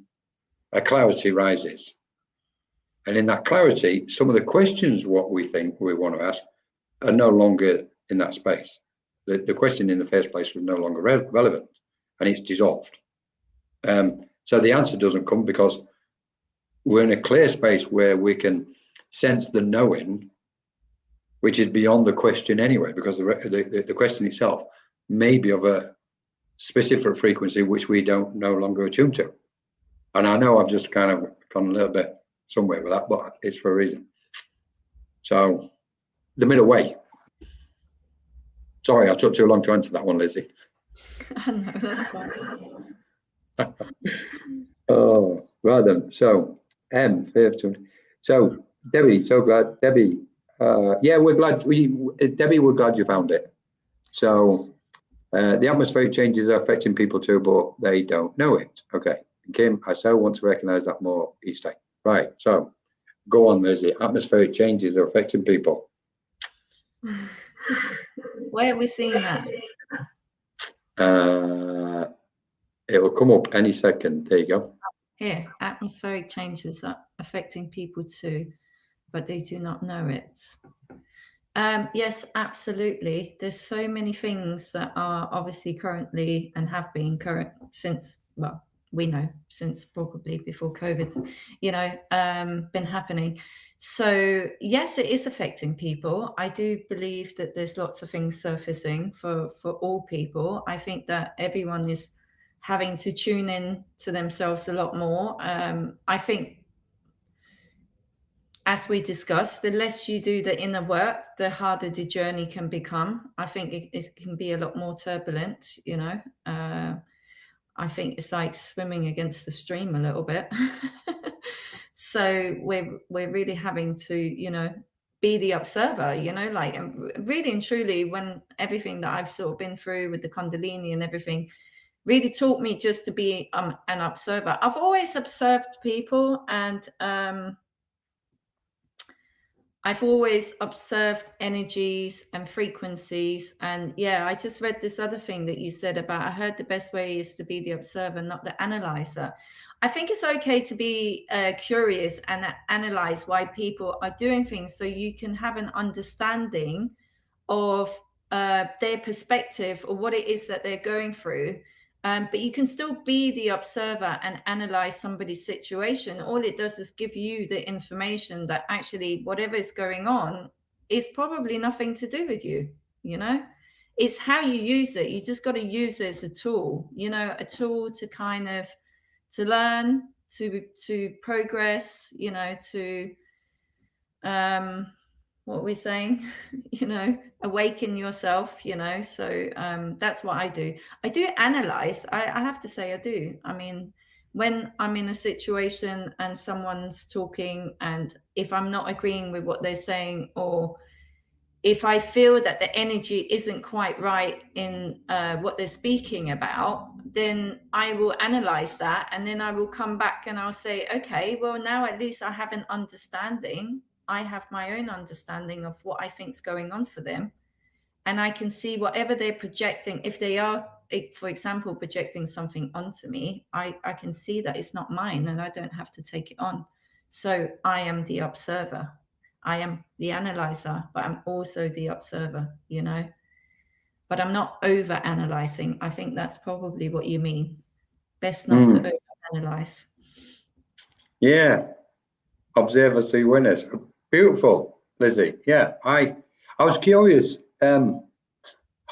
a clarity rises. And in that clarity, some of the questions what we think we want to ask are no longer in that space. The question in the first place was no longer relevant, and it's dissolved. So the answer doesn't come because we're in a clear space where we can sense the knowing, which is beyond the question anyway, because the question itself may be of a specific frequency which we don't no longer attune to. And I know I've just kind of gone a little bit somewhere with that, but it's for a reason. So the middle way. Sorry, I took too long to answer that one, Lizzie. No, that's fine. Oh, right then. So, so Debbie, so glad, Debbie. Yeah, we're glad. Debbie, we're glad you found it. So, the atmospheric changes are affecting people too, but they don't know it. Okay, Kim, I so want to recognise that more each day. Right. So, go on, Lizzie. Atmospheric changes are affecting people. Where are we seeing that? It will come up any second. There you go. Here, atmospheric changes are affecting people too, but they do not know it. Yes, absolutely. There's so many things that are obviously currently and have been current since, well, we know since probably before COVID, been happening. So yes, it is affecting people. I do believe that there's lots of things surfacing for all people. I think that everyone is having to tune in to themselves a lot more. I think, as we discussed, the less you do the inner work, the harder the journey can become. I think it can be a lot more turbulent, I think it's like swimming against the stream a little bit. So we're really having to, be the observer, like, and really and truly, when everything that I've sort of been through with the Kundalini and everything really taught me just to be an observer. I've always observed people, and I've always observed energies and frequencies. And yeah, I just read this other thing that you said about, I heard the best way is to be the observer, not the analyzer. I think it's okay to be curious and analyze why people are doing things, so you can have an understanding of their perspective or what it is that they're going through. But you can still be the observer and analyze somebody's situation. All it does is give you the information that actually whatever is going on is probably nothing to do with you. It's how you use it. You just got to use it as a tool, a tool to kind of to learn, to progress, to what we're saying, awaken yourself, so that's what I do. I do analyze. I have to say I do. I mean, when I'm in a situation and someone's talking, and if I'm not agreeing with what they're saying, or if I feel that the energy isn't quite right in what they're speaking about, then I will analyze that, and then I will come back and I'll say, okay, well, now at least I have an understanding. I have my own understanding of what I think is going on for them. And I can see whatever they're projecting. If they are, for example, projecting something onto me, I can see that it's not mine, and I don't have to take it on. So I am the observer. I am the analyzer, but I'm also the observer, but I'm not over analyzing. I think that's probably what you mean. Best not to over analyze. Yeah. Observer see winners. Beautiful, Lizzie. Yeah, I was curious. I'm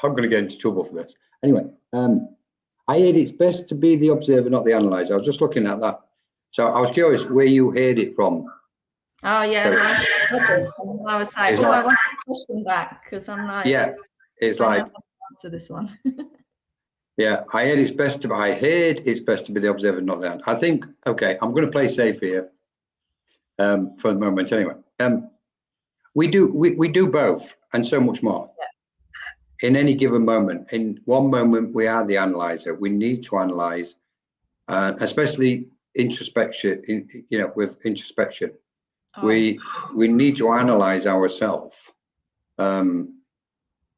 going to get into trouble for this. Anyway, I heard it's best to be the observer, not the analyzer. I was just looking at that. So I was curious where you heard it from. Oh yeah, So no, I was like, it's oh, I like, want to question that because I'm like, yeah, it's I know like, how to answer this one. yeah, I heard it's best to be the observer, not the hand. I think, okay, I'm going to play safe here for the moment anyway. We do both and so much more. Yeah. In any given moment. In one moment, we are the analyzer. We need to analyze, especially introspection. With introspection, Oh, we need to analyze ourselves.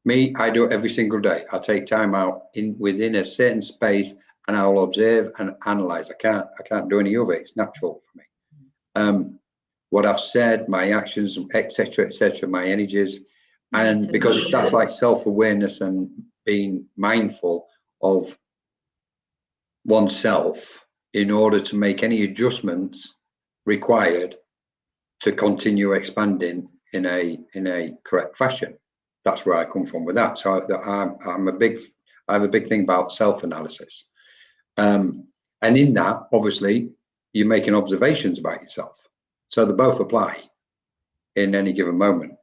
Me, I do it every single day. I take time out within a certain space, and I'll observe and analyze. I can't do any of it. It's natural for me. What I've said, my actions, etc., my energies, and because that's like self-awareness and being mindful of oneself in order to make any adjustments required to continue expanding in a correct fashion. That's where I come from with that. So I have a big thing about self-analysis, and in that, obviously, you're making observations about yourself. So they both apply in any given moment.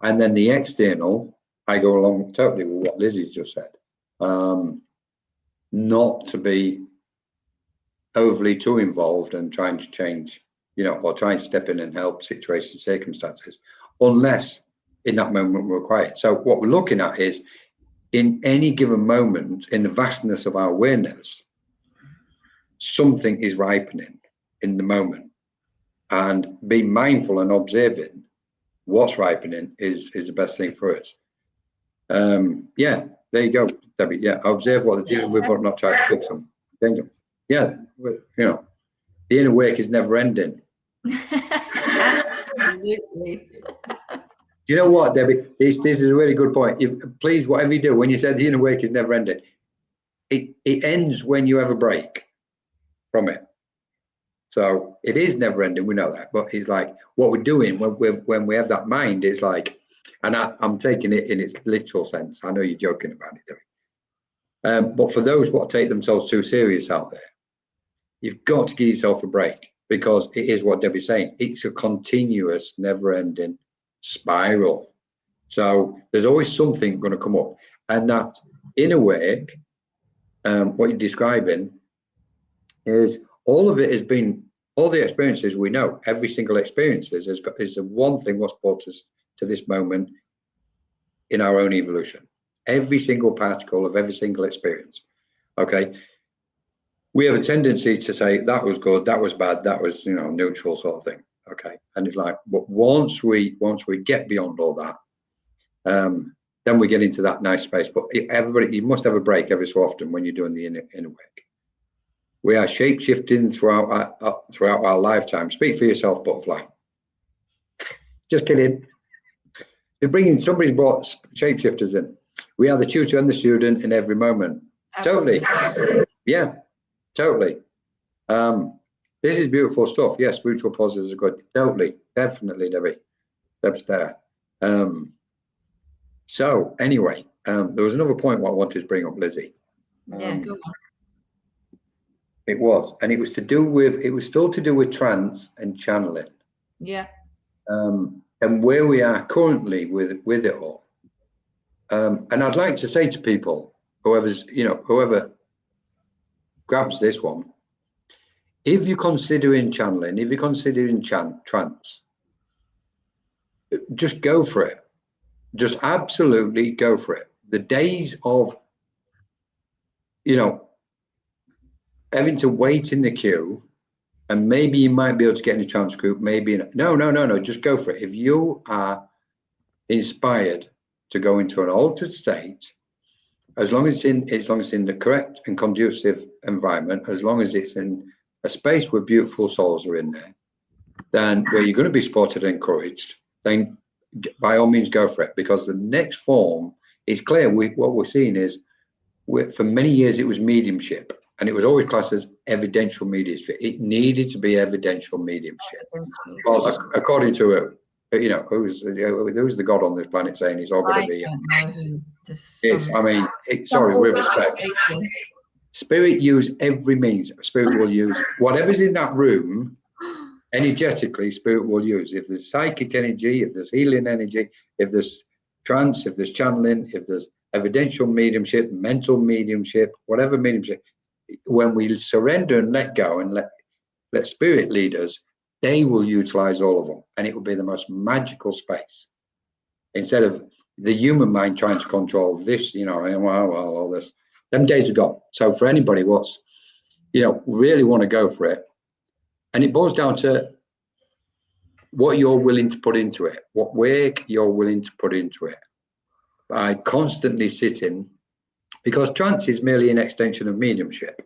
And then the external, I go along totally with what Lizzie's just said. Not to be overly too involved and trying to change, or trying to step in and help situations, circumstances, unless in that moment we're required. So what we're looking at is, in any given moment, in the vastness of our awareness, something is ripening in the moment. And being mindful and observing what's ripening is the best thing for us. Yeah, there you go, Debbie. Yeah, observe what they're dealing with, but not try to fix them. Yeah, the inner work is never ending. Absolutely. You know what, Debbie? This is a really good point. Please, whatever you do, when you said the inner work is never ending, it ends when you have a break from it. So it is never ending. We know that, but it's like what we're doing when we have that mind. It's like, and I'm taking it in its literal sense. I know you're joking about it, Debbie. But for those what take themselves too serious out there, you've got to give yourself a break, because it is what Debbie's saying. It's a continuous, never-ending spiral. So there's always something going to come up, and that inner work, what you're describing, is all of it has been, all the experiences we know, every single experience is the one thing what's brought us to this moment in our own evolution. Every single particle of every single experience. Okay. We have a tendency to say that was good, that was bad, that was neutral sort of thing. Okay. And it's like, but once we get beyond all that, then we get into that nice space. But everybody, you must have a break every so often when you're doing the inner work. We are shape-shifting throughout our lifetime. Speak for yourself, butterfly. Just kidding. Somebody's brought shapeshifters in. We are the tutor and the student in every moment. Absolutely. Totally. Yeah, totally. This is beautiful stuff. Yes, spiritual pauses are good. Totally. Definitely, Debbie. Deb's there. So anyway, there was another point what I wanted to bring up, Lizzie. Yeah, go on. It was still to do with trance and channeling. Yeah. And where we are currently with it all. And I'd like to say to people, whoever grabs this one, if you're considering channeling, if you're considering trance, just go for it. Just absolutely go for it. The days of, having to wait in the queue, and maybe you might be able to get in a trance group, maybe no, just go for it. If you are inspired to go into an altered state, as long as it's in the correct and conducive environment, as long as it's in a space where beautiful souls are in there, then where you're going to be supported and encouraged, then by all means go for it. Because the next form is clear. What we're seeing is, for many years it was mediumship, and it was always classed as evidential mediumship. It needed to be evidential mediumship. Well, according to who's the God on this planet saying he's all going to be? Sorry, with respect. Spirit use every means. Spirit will use whatever's in that room energetically, spirit will use. If there's psychic energy, if there's healing energy, if there's trance, if there's channeling, if there's evidential mediumship, mental mediumship, whatever mediumship, when we surrender and let go and let spirit lead us, they will utilize all of them, and it will be the most magical space. Instead of the human mind trying to control this, you know, and well, all this, them days are gone. So for anybody what's, you know, really want to go for it, and it boils down to what you're willing to put into it, what work you're willing to put into it. By constantly sitting, because trance is merely an extension of mediumship,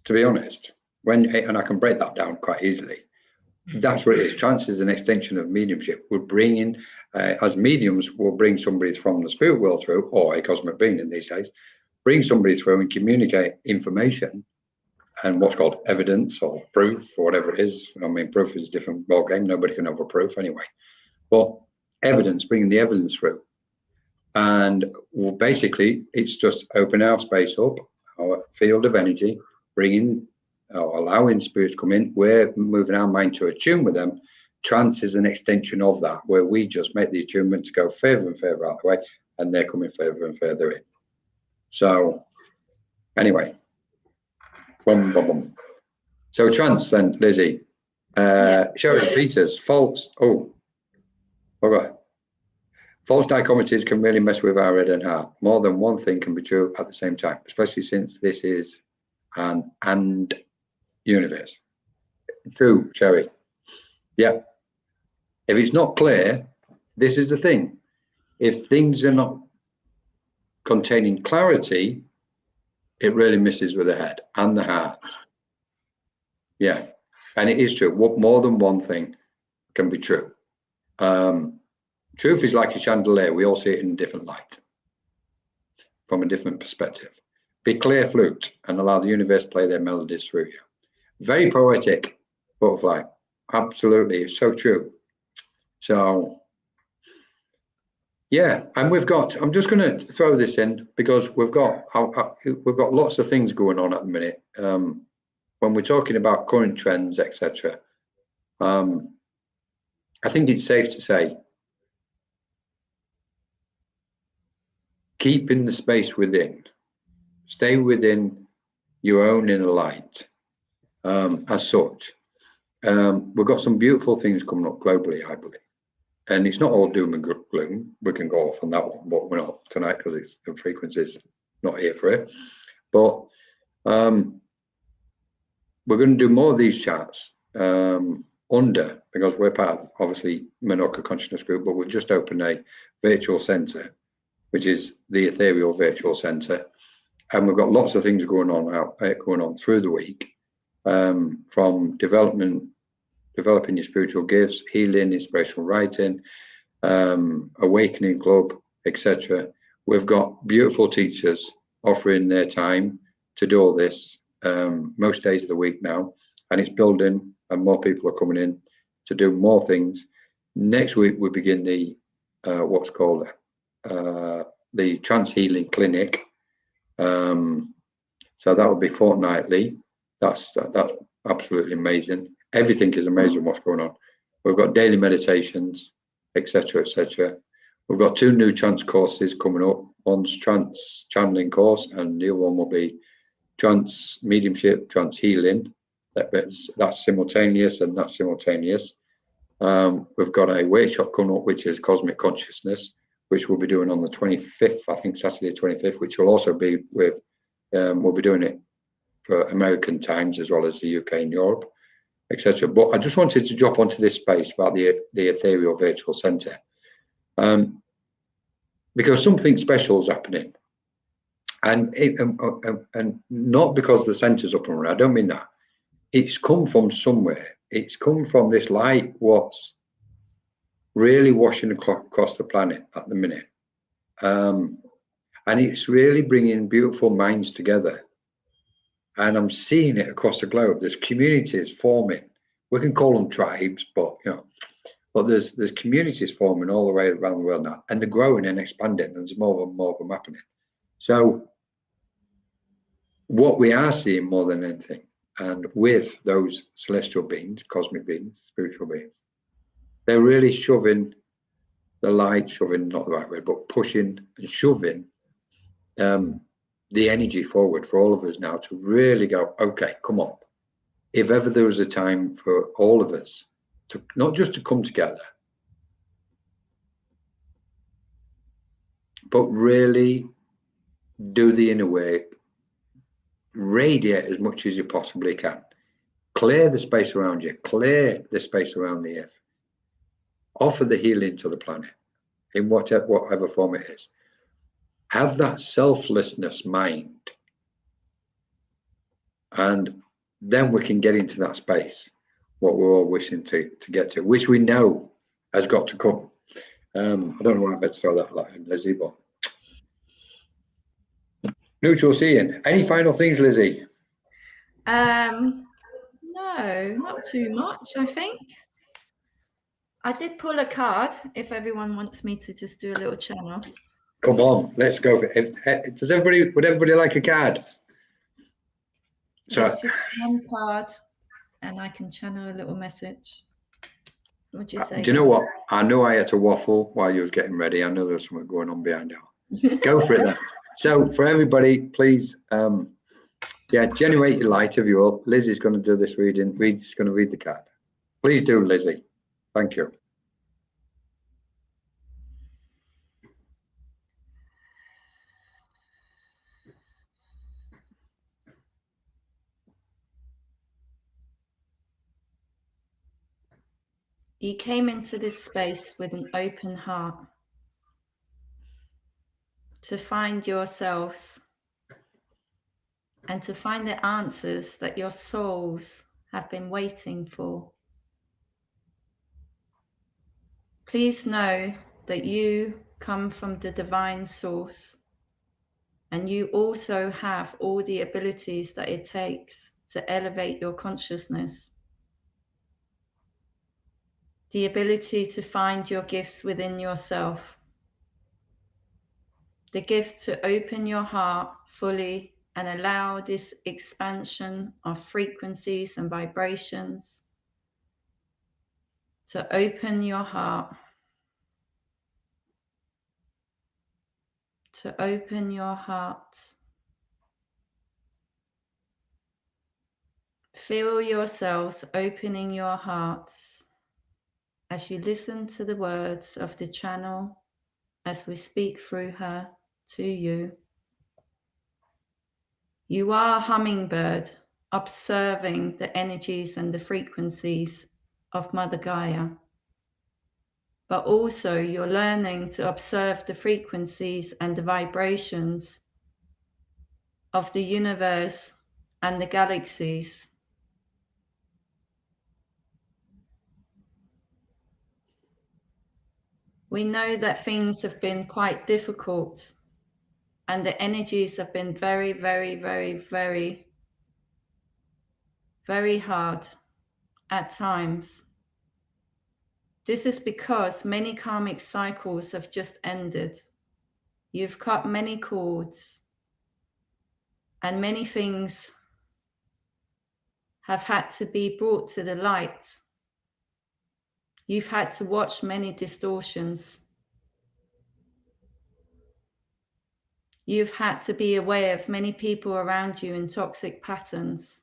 to be honest. And I can break that down quite easily. That's what it is. Trance is an extension of mediumship. We're bringing, as mediums, we'll bring somebody from the spirit world through, or a cosmic being in these days, bring somebody through and communicate information and what's called evidence or proof or whatever it is. I mean, proof is a different ballgame. Nobody can have a proof anyway. But evidence, bringing the evidence through. And well, basically, it's just open our space up, our field of energy, bringing or allowing spirits to come in. We're moving our mind to attune with them. Trance is an extension of that, where we just make the attunement to go further and further out the way, and they're coming further and further in. So, anyway, boom, boom, boom. So trance then, Lizzie. Sharon Peters, false. Oh, okay. False dichotomies can really mess with our head and heart. More than one thing can be true at the same time, especially since this is an and universe. True, Sherry. Yeah. If it's not clear, this is the thing. If things are not containing clarity, it really messes with the head and the heart. Yeah. And it is true. More than one thing can be true. Truth is like a chandelier. We all see it in a different light, from a different perspective. Be clear flute and allow the universe to play their melodies through you. Very poetic, Butterfly. Absolutely, it's so true. So, yeah, and we've got. I'm just going to throw this in because we've got lots of things going on at the minute. When we're talking about current trends, etc., I think it's safe to say, keep in the space within, stay within your own inner light. As such, we've got some beautiful things coming up globally, I believe, and it's not all doom and gloom. We can go off on that one, but we're not tonight because it's the frequency's not here for it. But we're going to do more of these chats because we're part of, obviously, Menorca Consciousness Group, but we've just opened a virtual centre, which is the Ethereal Virtual Centre, and we've got lots of things going on through the week, from developing your spiritual gifts, healing, inspirational writing, awakening club, etc. We've got beautiful teachers offering their time to do all this most days of the week now, and it's building, and more people are coming in to do more things. Next week we begin the what's called the Trance Healing Clinic. So that will be fortnightly. That's absolutely amazing. Everything is amazing what's going on. We've got daily meditations, etc., etc. We've got 2 new trance courses coming up. One's trance channeling course, and the other one will be trance mediumship, trance healing. That's simultaneous, and that's simultaneous. We've got a workshop coming up, which is Cosmic Consciousness, which we'll be doing on the 25th, I think Saturday 25th, which will also be with, we'll be doing it for American times as well as the UK and Europe, etc. But I just wanted to drop onto this space about the Ethereal Virtual Centre, because something special is happening, and not because the centre's up and running. I don't mean that. It's come from somewhere. It's come from this light, what's really washing across the planet at the minute, and it's really bringing beautiful minds together. And I'm seeing it across the globe. There's communities forming. We can call them tribes, but there's communities forming all the way around the world now, and they're growing and expanding, and there's more and more of them happening. So what we are seeing more than anything and with those celestial beings, cosmic beings, spiritual beings. They're really shoving the light, shoving, not the right way, but pushing and shoving the energy forward for all of us now to really go, okay, come on. If ever there was a time for all of us to not just to come together, but really do the inner work, radiate as much as you possibly can, clear the space around you, clear the space around the earth, offer the healing to the planet in whatever form it is. Have that selflessness mind, and then we can get into that space, what we're all wishing to get to, which we know has got to come. I don't know why I better throw that like Lizzie, but neutral seeing. Any final things, Lizzie? No, not too much, I think. I did pull a card if everyone wants me to just do a little channel. Come on, let's go. Would everybody like a card? So, it's just one card and I can channel a little message. What do you say? Do you know what? I know I had to waffle while you was getting ready. I know there's something going on behind you. Go for it then. So for everybody, please, generate your light of your. Lizzie's going to do this reading. She's going to read the card. Please do, Lizzie. Thank you. You came into this space with an open heart to find yourselves and to find the answers that your souls have been waiting for. Please know that you come from the divine source, and you also have all the abilities that it takes to elevate your consciousness. The ability to find your gifts within yourself. The gift to open your heart fully and allow this expansion of frequencies and vibrations to open your heart, to open your heart. Feel yourselves opening your hearts as you listen to the words of the channel as we speak through her to you. You are a hummingbird observing the energies and the frequencies of Mother Gaia, but also you're learning to observe the frequencies and the vibrations of the universe and the galaxies. We know that things have been quite difficult and the energies have been very, very, very, very, very hard at times. This is because many karmic cycles have just ended. You've cut many cords and many things have had to be brought to the light. You've had to watch many distortions. You've had to be aware of many people around you in toxic patterns.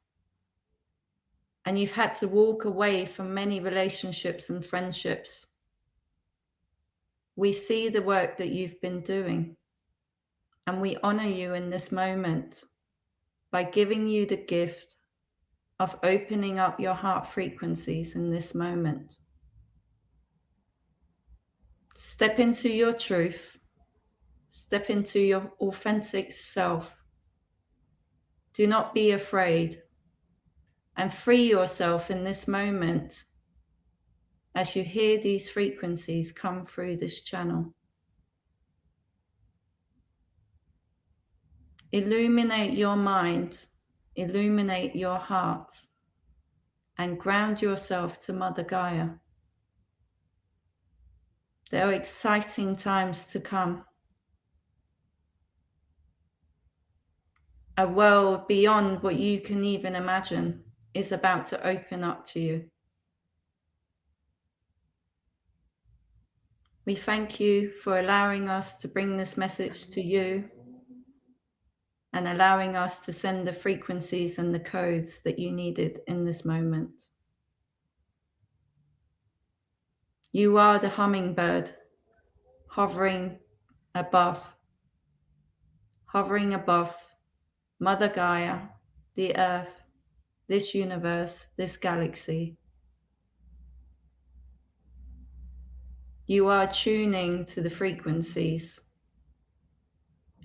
And you've had to walk away from many relationships and friendships. We see the work that you've been doing, and we honor you in this moment by giving you the gift of opening up your heart frequencies in this moment. Step into your truth. Step into your authentic self. Do not be afraid, and free yourself in this moment as you hear these frequencies come through this channel. Illuminate your mind, illuminate your heart, and ground yourself to Mother Gaia. There are exciting times to come. a world beyond what you can even imagine is about to open up to you. We thank you for allowing us to bring this message to you and allowing us to send the frequencies and the codes that you needed in this moment. You are the hummingbird hovering above Mother Gaia, the Earth, this universe, this galaxy. You are tuning to the frequencies,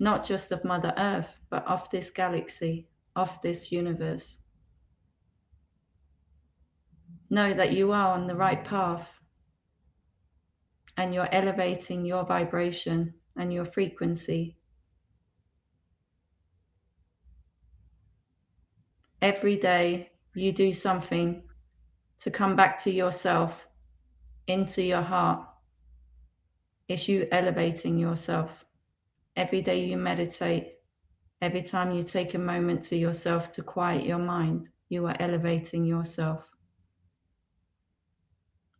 not just of Mother Earth, but of this galaxy, of this universe. Know that you are on the right path and you're elevating your vibration and your frequency. Every day you do something to come back to yourself, into your heart. It's you elevating yourself. Every day you meditate, every time you take a moment to yourself to quiet your mind, you are elevating yourself.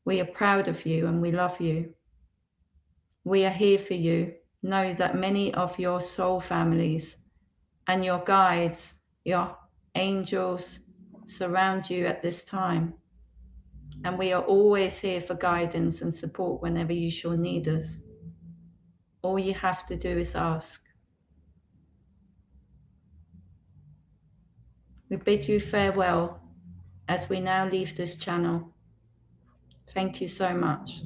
We are proud of you and we love you. We are here for you. Know that many of your soul families and your guides, your angels, surround you at this time. And we are always here for guidance and support whenever you shall need us. All you have to do is ask. We bid you farewell as we now leave this channel. Thank you so much.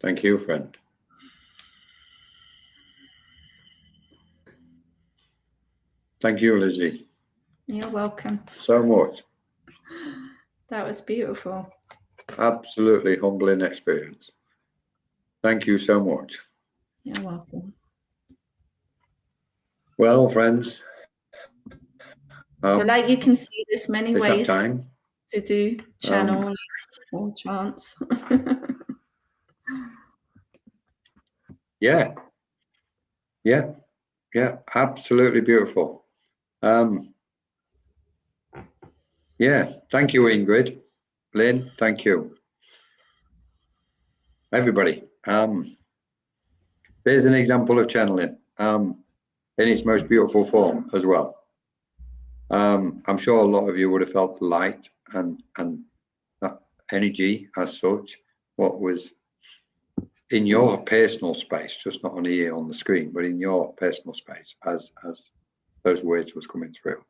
Thank you, friend. Thank you, Lissi. You're welcome. So much. That was beautiful. Absolutely humbling experience. Thank you so much. You're welcome. Well, friends. So like you can see, there's many ways time. to do channel or trance. Yeah, absolutely beautiful. Yeah, thank you, Ingrid. Lynn, thank you. Everybody, there's an example of channeling in its most beautiful form as well. I'm sure a lot of you would have felt the light and that energy as such, what was in your personal space, just not on here on the screen, but in your personal space as those words was coming through.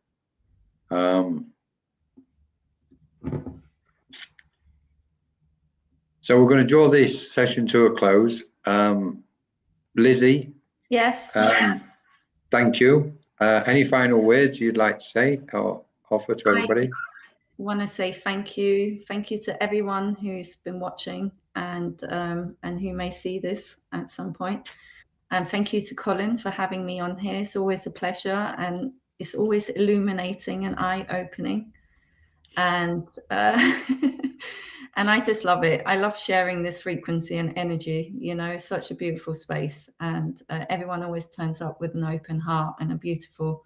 So we're going to draw this session to a close. Lissi. Yes. Thank you. Any final words you'd like to say or offer to everybody? I want to say thank you. Thank you to everyone who's been watching and who may see this at some point. And thank you to Colin for having me on here. It's always a pleasure and it's always illuminating and eye-opening. And and I just love it. I love sharing this frequency and energy. You know, it's such a beautiful space, and everyone always turns up with an open heart and a beautiful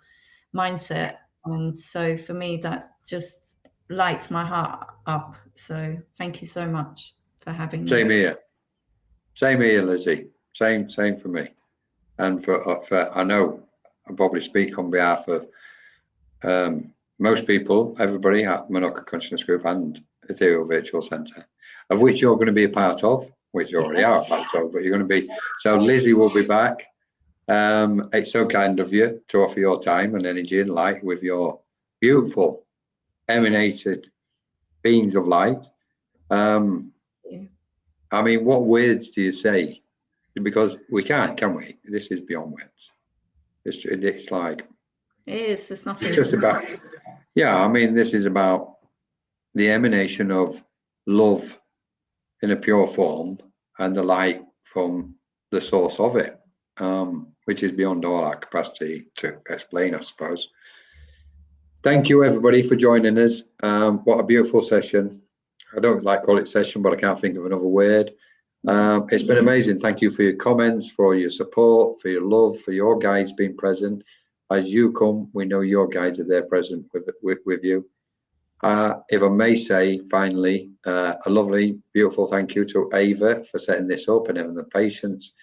mindset. And so for me, that just lights my heart up. So thank you so much for having me. Same here, Lissi. Same for me. And for I know I probably speak on behalf of most people, everybody at Manoka Consciousness Group and Ethereal Virtual Centre, of which you're going to be a part of, which you already are a part of, but you're going to be. So Lissi will be back. It's so kind of you to offer your time and energy and light with your beautiful emanated beings of light. I mean, what words do you say? Because we can't, can we? This is beyond words. It's like it is. There's nothing. It's just about. Yeah, I mean, this is about the emanation of love in a pure form and the light from the source of it, which is beyond all our capacity to explain, I suppose. Thank you, everybody, for joining us. What a beautiful session. I don't like to call it session, but I can't think of another word. It's been amazing. Thank you for your comments, for your support, for your love, for your guides being present. As you come, we know your guides are there present with you. If I may say, finally, a lovely, beautiful thank you to Ava for setting this up and having the patience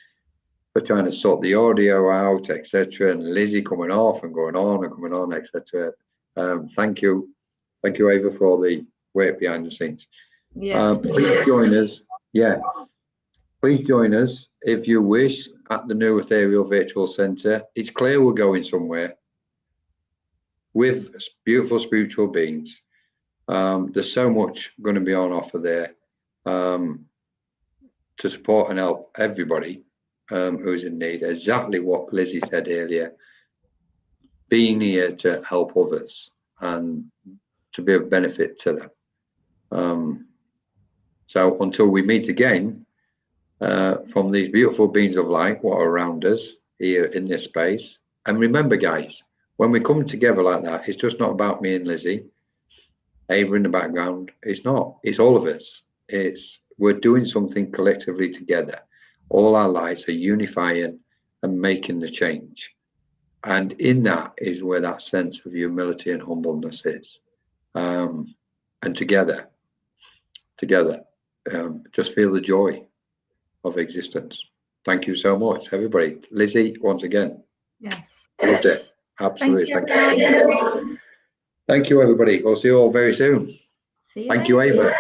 for trying to sort the audio out, etc. And Lizzie coming off and going on and coming on, etc. Thank you, Ava, for all the work behind the scenes. Yes. Please join us. Yeah, please join us if you wish at the new Ethereal Virtual Centre. It's clear we're going somewhere with beautiful spiritual beings. There's so much going to be on offer there to support and help everybody who's in need. Exactly what Lizzie said earlier, being here to help others and to be of benefit to them. So until we meet again, from these beautiful beings of light what are around us here in this space, and remember guys, when we come together like that, it's just not about me and Lizzie, Ava in the background. It's not. It's all of us. We're doing something collectively together. All our lights are unifying and making the change. And in that is where that sense of humility and humbleness is. And together, just feel the joy of existence. Thank you so much, everybody. Lizzie, once again. Yes. Loved it. Absolutely. Thank you. Thank you, everybody. We'll see you all very soon. See you Thank later. you, Ava.